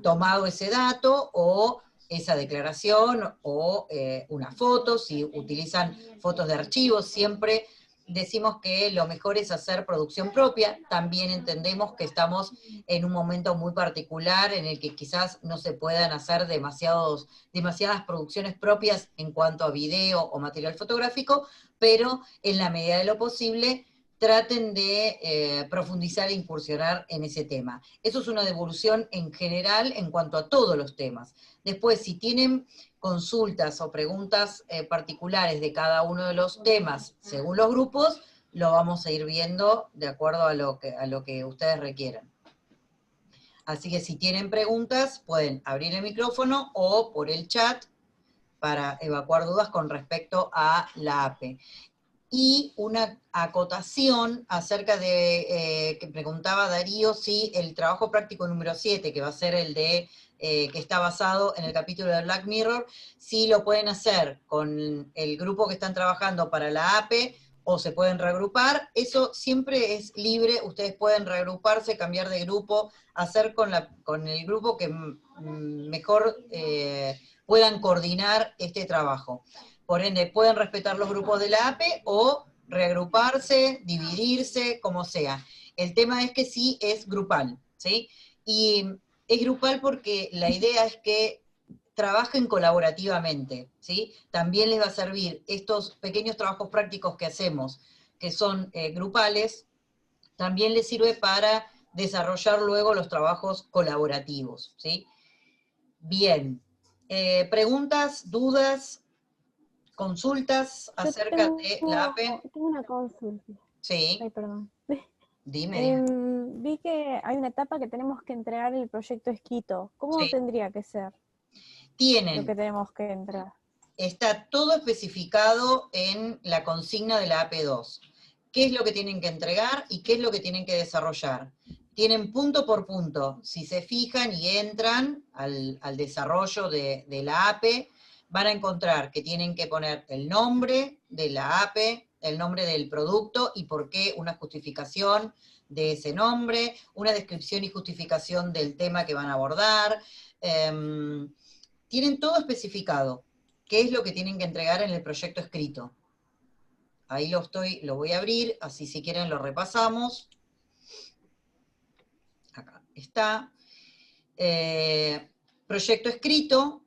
tomado ese dato o esa declaración o una foto, si utilizan fotos de archivos, siempre decimos que lo mejor es hacer producción propia. También entendemos que estamos en un momento muy particular en el que quizás no se puedan hacer demasiadas producciones propias en cuanto a video o material fotográfico, pero en la medida de lo posible traten de profundizar e incursionar en ese tema. Eso es una devolución en general en cuanto a todos los temas. Después, si tienen consultas o preguntas particulares de cada uno de los temas según los grupos, lo vamos a ir viendo de acuerdo a lo que ustedes requieran. Así que si tienen preguntas, pueden abrir el micrófono o por el chat para evacuar dudas con respecto a la APE. Y una acotación acerca de, que preguntaba Darío, si el trabajo práctico número 7, que va a ser el de, que está basado en el capítulo de Black Mirror, si lo pueden hacer con el grupo que están trabajando para la APE, o se pueden reagrupar, eso siempre es libre, ustedes pueden reagruparse, cambiar de grupo, hacer con el grupo que mejor puedan coordinar este trabajo. Por ende, pueden respetar los grupos de la APE o reagruparse, dividirse, como sea. El tema es que sí es grupal, ¿sí? Y es grupal porque la idea es que trabajen colaborativamente, ¿sí? También les va a servir estos pequeños trabajos prácticos que hacemos, que son grupales, también les sirve para desarrollar luego los trabajos colaborativos, ¿sí? Bien. ¿Preguntas, dudas, consultas Yo acerca de la APE? tengo una consulta. Sí, Ay, perdón. dime. Vi que hay una etapa que tenemos que entregar el proyecto escrito. ¿Cómo Sí. tendría que ser lo que Tienen, tenemos que entregar? está todo especificado en la consigna de la AP2. ¿Qué es lo que tienen que entregar y qué es lo que tienen que desarrollar? Tienen punto por punto. Si se fijan y entran al desarrollo de la APE, van a encontrar que tienen que poner el nombre de la APE, el nombre del producto y por qué, una justificación de ese nombre, una descripción y justificación del tema que van a abordar. Tienen todo especificado. ¿Qué es lo que tienen que entregar en el proyecto escrito? Ahí lo voy a abrir, así si quieren lo repasamos. Acá está. Proyecto escrito,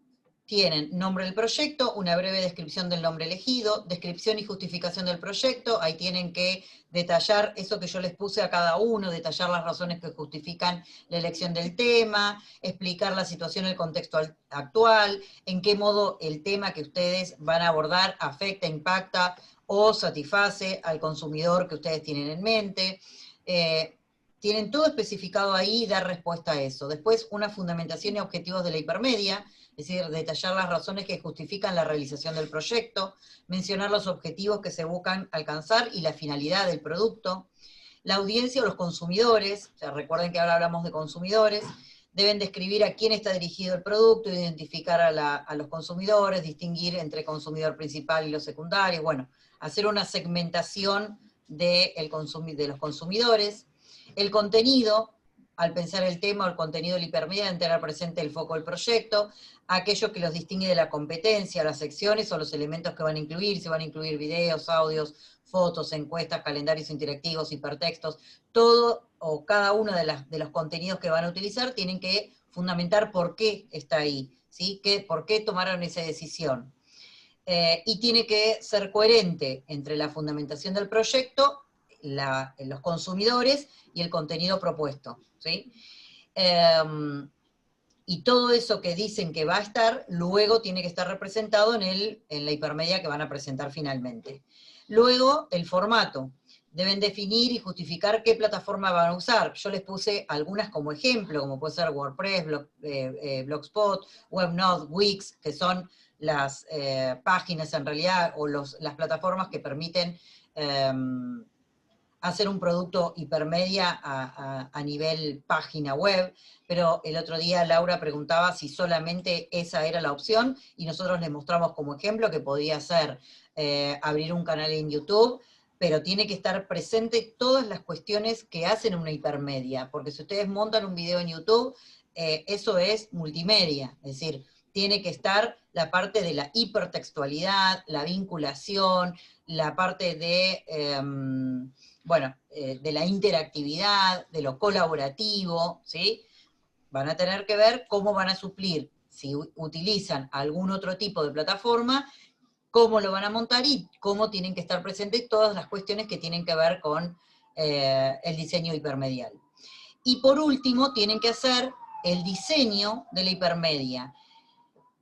tienen nombre del proyecto, una breve descripción del nombre elegido, descripción y justificación del proyecto, ahí tienen que detallar eso que yo les puse a cada uno, detallar las razones que justifican la elección del tema, explicar la situación, el contexto actual, en qué modo el tema que ustedes van a abordar afecta, impacta o satisface al consumidor que ustedes tienen en mente. Tienen todo especificado ahí, dar respuesta a eso. Después, una fundamentación y objetivos de la hipermedia, es decir, detallar las razones que justifican la realización del proyecto, mencionar los objetivos que se buscan alcanzar y la finalidad del producto. La audiencia o los consumidores, o sea, recuerden que ahora hablamos de consumidores, deben describir a quién está dirigido el producto, identificar a los consumidores, distinguir entre consumidor principal y los secundarios, bueno, hacer una segmentación de los consumidores. El contenido, al pensar el tema o el contenido de la hipermedia, deben tener presente el foco del proyecto, aquello que los distingue de la competencia, las secciones o los elementos que van a incluir, se van a incluir videos, audios, fotos, encuestas, calendarios interactivos, hipertextos, todo o cada uno de los contenidos que van a utilizar tienen que fundamentar por qué está ahí, ¿sí? Por qué tomaron esa decisión. Y tiene que ser coherente entre la fundamentación del proyecto, los consumidores y el contenido propuesto, ¿sí? Y todo eso que dicen que va a estar, luego tiene que estar representado en la hipermedia que van a presentar finalmente. Luego, el formato. Deben definir y justificar qué plataforma van a usar. Yo les puse algunas como ejemplo, como puede ser WordPress, Blogspot, WebNode, Wix, que son las páginas en realidad, o las plataformas que permiten hacer un producto hipermedia a nivel página web, pero el otro día Laura preguntaba si solamente esa era la opción, y nosotros les mostramos como ejemplo que podía ser abrir un canal en YouTube, pero tiene que estar presente todas las cuestiones que hacen una hipermedia, porque si ustedes montan un video en YouTube, eso es multimedia, es decir, tiene que estar la parte de la hipertextualidad, la vinculación, la parte de de la interactividad, de lo colaborativo, ¿sí? Van a tener que ver cómo van a suplir, si utilizan algún otro tipo de plataforma, cómo lo van a montar y cómo tienen que estar presentes todas las cuestiones que tienen que ver con el diseño hipermedial. Y por último, tienen que hacer el diseño de la hipermedia.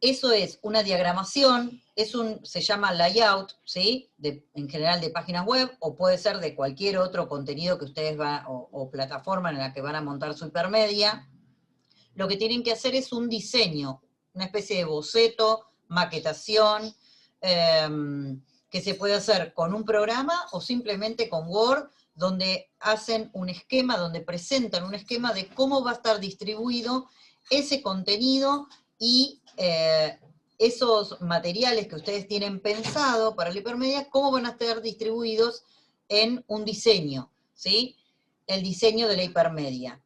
Eso es una diagramación, se llama layout, ¿sí? En general de páginas web, o puede ser de cualquier otro contenido que ustedes o plataforma en la que van a montar su hipermedia. Lo que tienen que hacer es un diseño, una especie de boceto, maquetación, que se puede hacer con un programa o simplemente con Word, donde hacen un esquema, donde presentan un esquema de cómo va a estar distribuido ese contenido y esos materiales que ustedes tienen pensado para la hipermedia, cómo van a estar distribuidos en un diseño, ¿sí? El diseño de la hipermedia.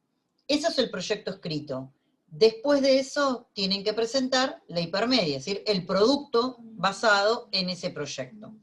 Eso es el proyecto escrito. Después de eso, tienen que presentar la hipermedia, es decir, el producto basado en ese proyecto.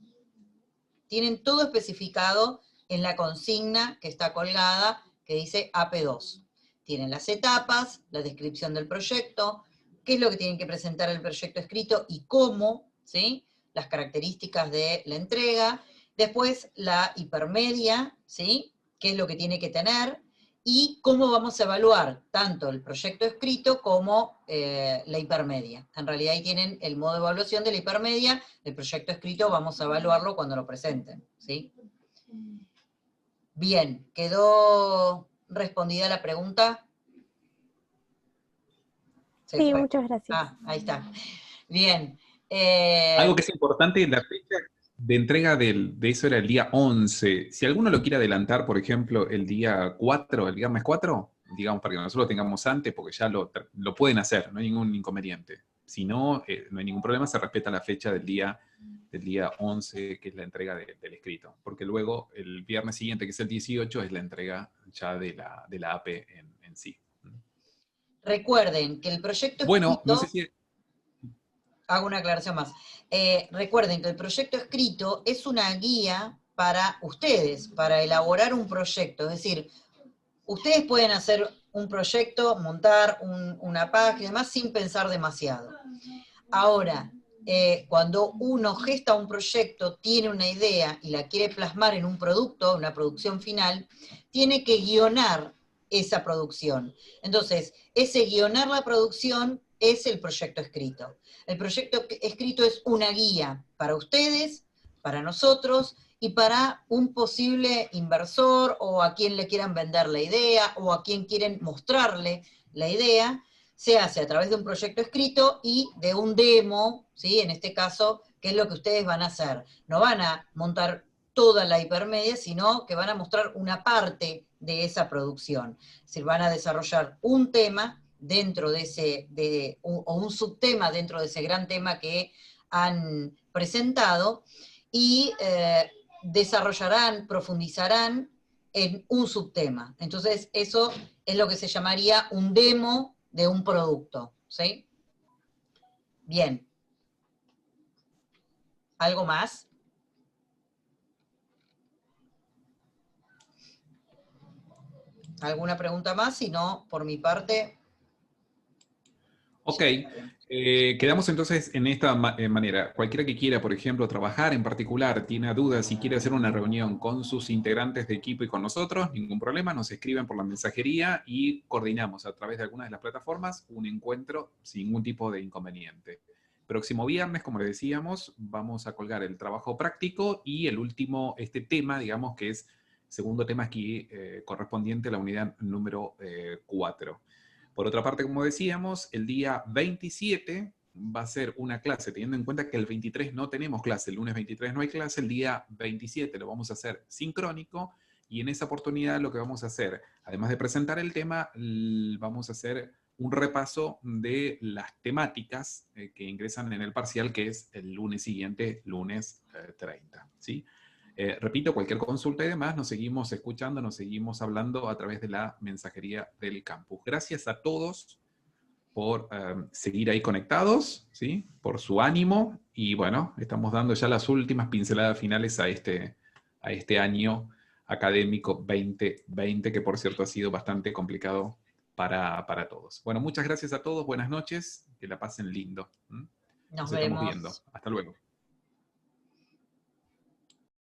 Tienen todo especificado en la consigna que está colgada, que dice AP2. Tienen las etapas, la descripción del proyecto, qué es lo que tienen que presentar el proyecto escrito y cómo, ¿sí? Las características de la entrega. Después la hipermedia, ¿sí? Qué es lo que tiene que tener y cómo vamos a evaluar tanto el proyecto escrito como la hipermedia. En realidad ahí tienen el modo de evaluación de la hipermedia, el proyecto escrito vamos a evaluarlo cuando lo presenten, ¿sí? Bien, ¿quedó respondida la pregunta? ¿Se Sí, fue? muchas gracias. Ah, ahí está. Bien. Algo que es importante, la fecha de entrega de eso era el día 11. Si alguno lo quiere adelantar, por ejemplo, el día 4, el viernes 4, digamos, para que nosotros lo tengamos antes, porque ya lo pueden hacer, no hay ningún inconveniente. Si no, no hay ningún problema, se respeta la fecha del día 11, que es la entrega del escrito. Porque luego, el viernes siguiente, que es el 18, es la entrega ya de la AP en sí. Recuerden que el proyecto Bueno, no sé escrito... si... Hago una aclaración más. Recuerden que el proyecto escrito es una guía para ustedes, para elaborar un proyecto. Es decir, ustedes pueden hacer un proyecto, montar una página y demás sin pensar demasiado. Ahora, cuando uno gesta un proyecto, tiene una idea y la quiere plasmar en un producto, una producción final, tiene que guionar esa producción. Entonces, ese guionar la producción es el proyecto escrito. El proyecto escrito es una guía para ustedes, para nosotros y para un posible inversor o a quien le quieran vender la idea o a quien quieren mostrarle la idea. Se hace a través de un proyecto escrito y de un demo, ¿sí? En este caso, ¿qué es lo que ustedes van a hacer? No van a montar toda la hipermedia, sino que van a mostrar una parte de esa producción. Es decir, van a desarrollar un tema dentro de ese, o un subtema dentro de ese gran tema que han presentado y desarrollarán, profundizarán en un subtema. Entonces, eso es lo que se llamaría un demo de un producto, ¿sí? Bien. ¿Algo más? ¿Alguna pregunta más? Si no, por mi parte... Ok, quedamos entonces en esta manera. Cualquiera que quiera, por ejemplo, trabajar en particular, tiene dudas y quiere hacer una reunión con sus integrantes de equipo y con nosotros, ningún problema, nos escriben por la mensajería y coordinamos a través de algunas de las plataformas un encuentro sin ningún tipo de inconveniente. Próximo viernes, como les decíamos, vamos a colgar el trabajo práctico y el último, este tema, digamos que es segundo tema aquí correspondiente a la unidad número 4. Por otra parte, como decíamos, el día 27 va a ser una clase, teniendo en cuenta que el 23 no tenemos clase, el lunes 23 no hay clase, el día 27 lo vamos a hacer sincrónico y en esa oportunidad lo que vamos a hacer, además de presentar el tema, vamos a hacer un repaso de las temáticas que ingresan en el parcial, que es el lunes siguiente, lunes 30, ¿sí? Repito, cualquier consulta y demás, nos seguimos escuchando, nos seguimos hablando a través de la mensajería del campus. Gracias a todos por seguir ahí conectados, ¿sí? Por su ánimo y bueno, estamos dando ya las últimas pinceladas finales a este año académico 2020, que por cierto ha sido bastante complicado para todos. Bueno, muchas gracias a todos, buenas noches, que la pasen lindo. Nos Nos estamos vemos. viendo. Hasta luego.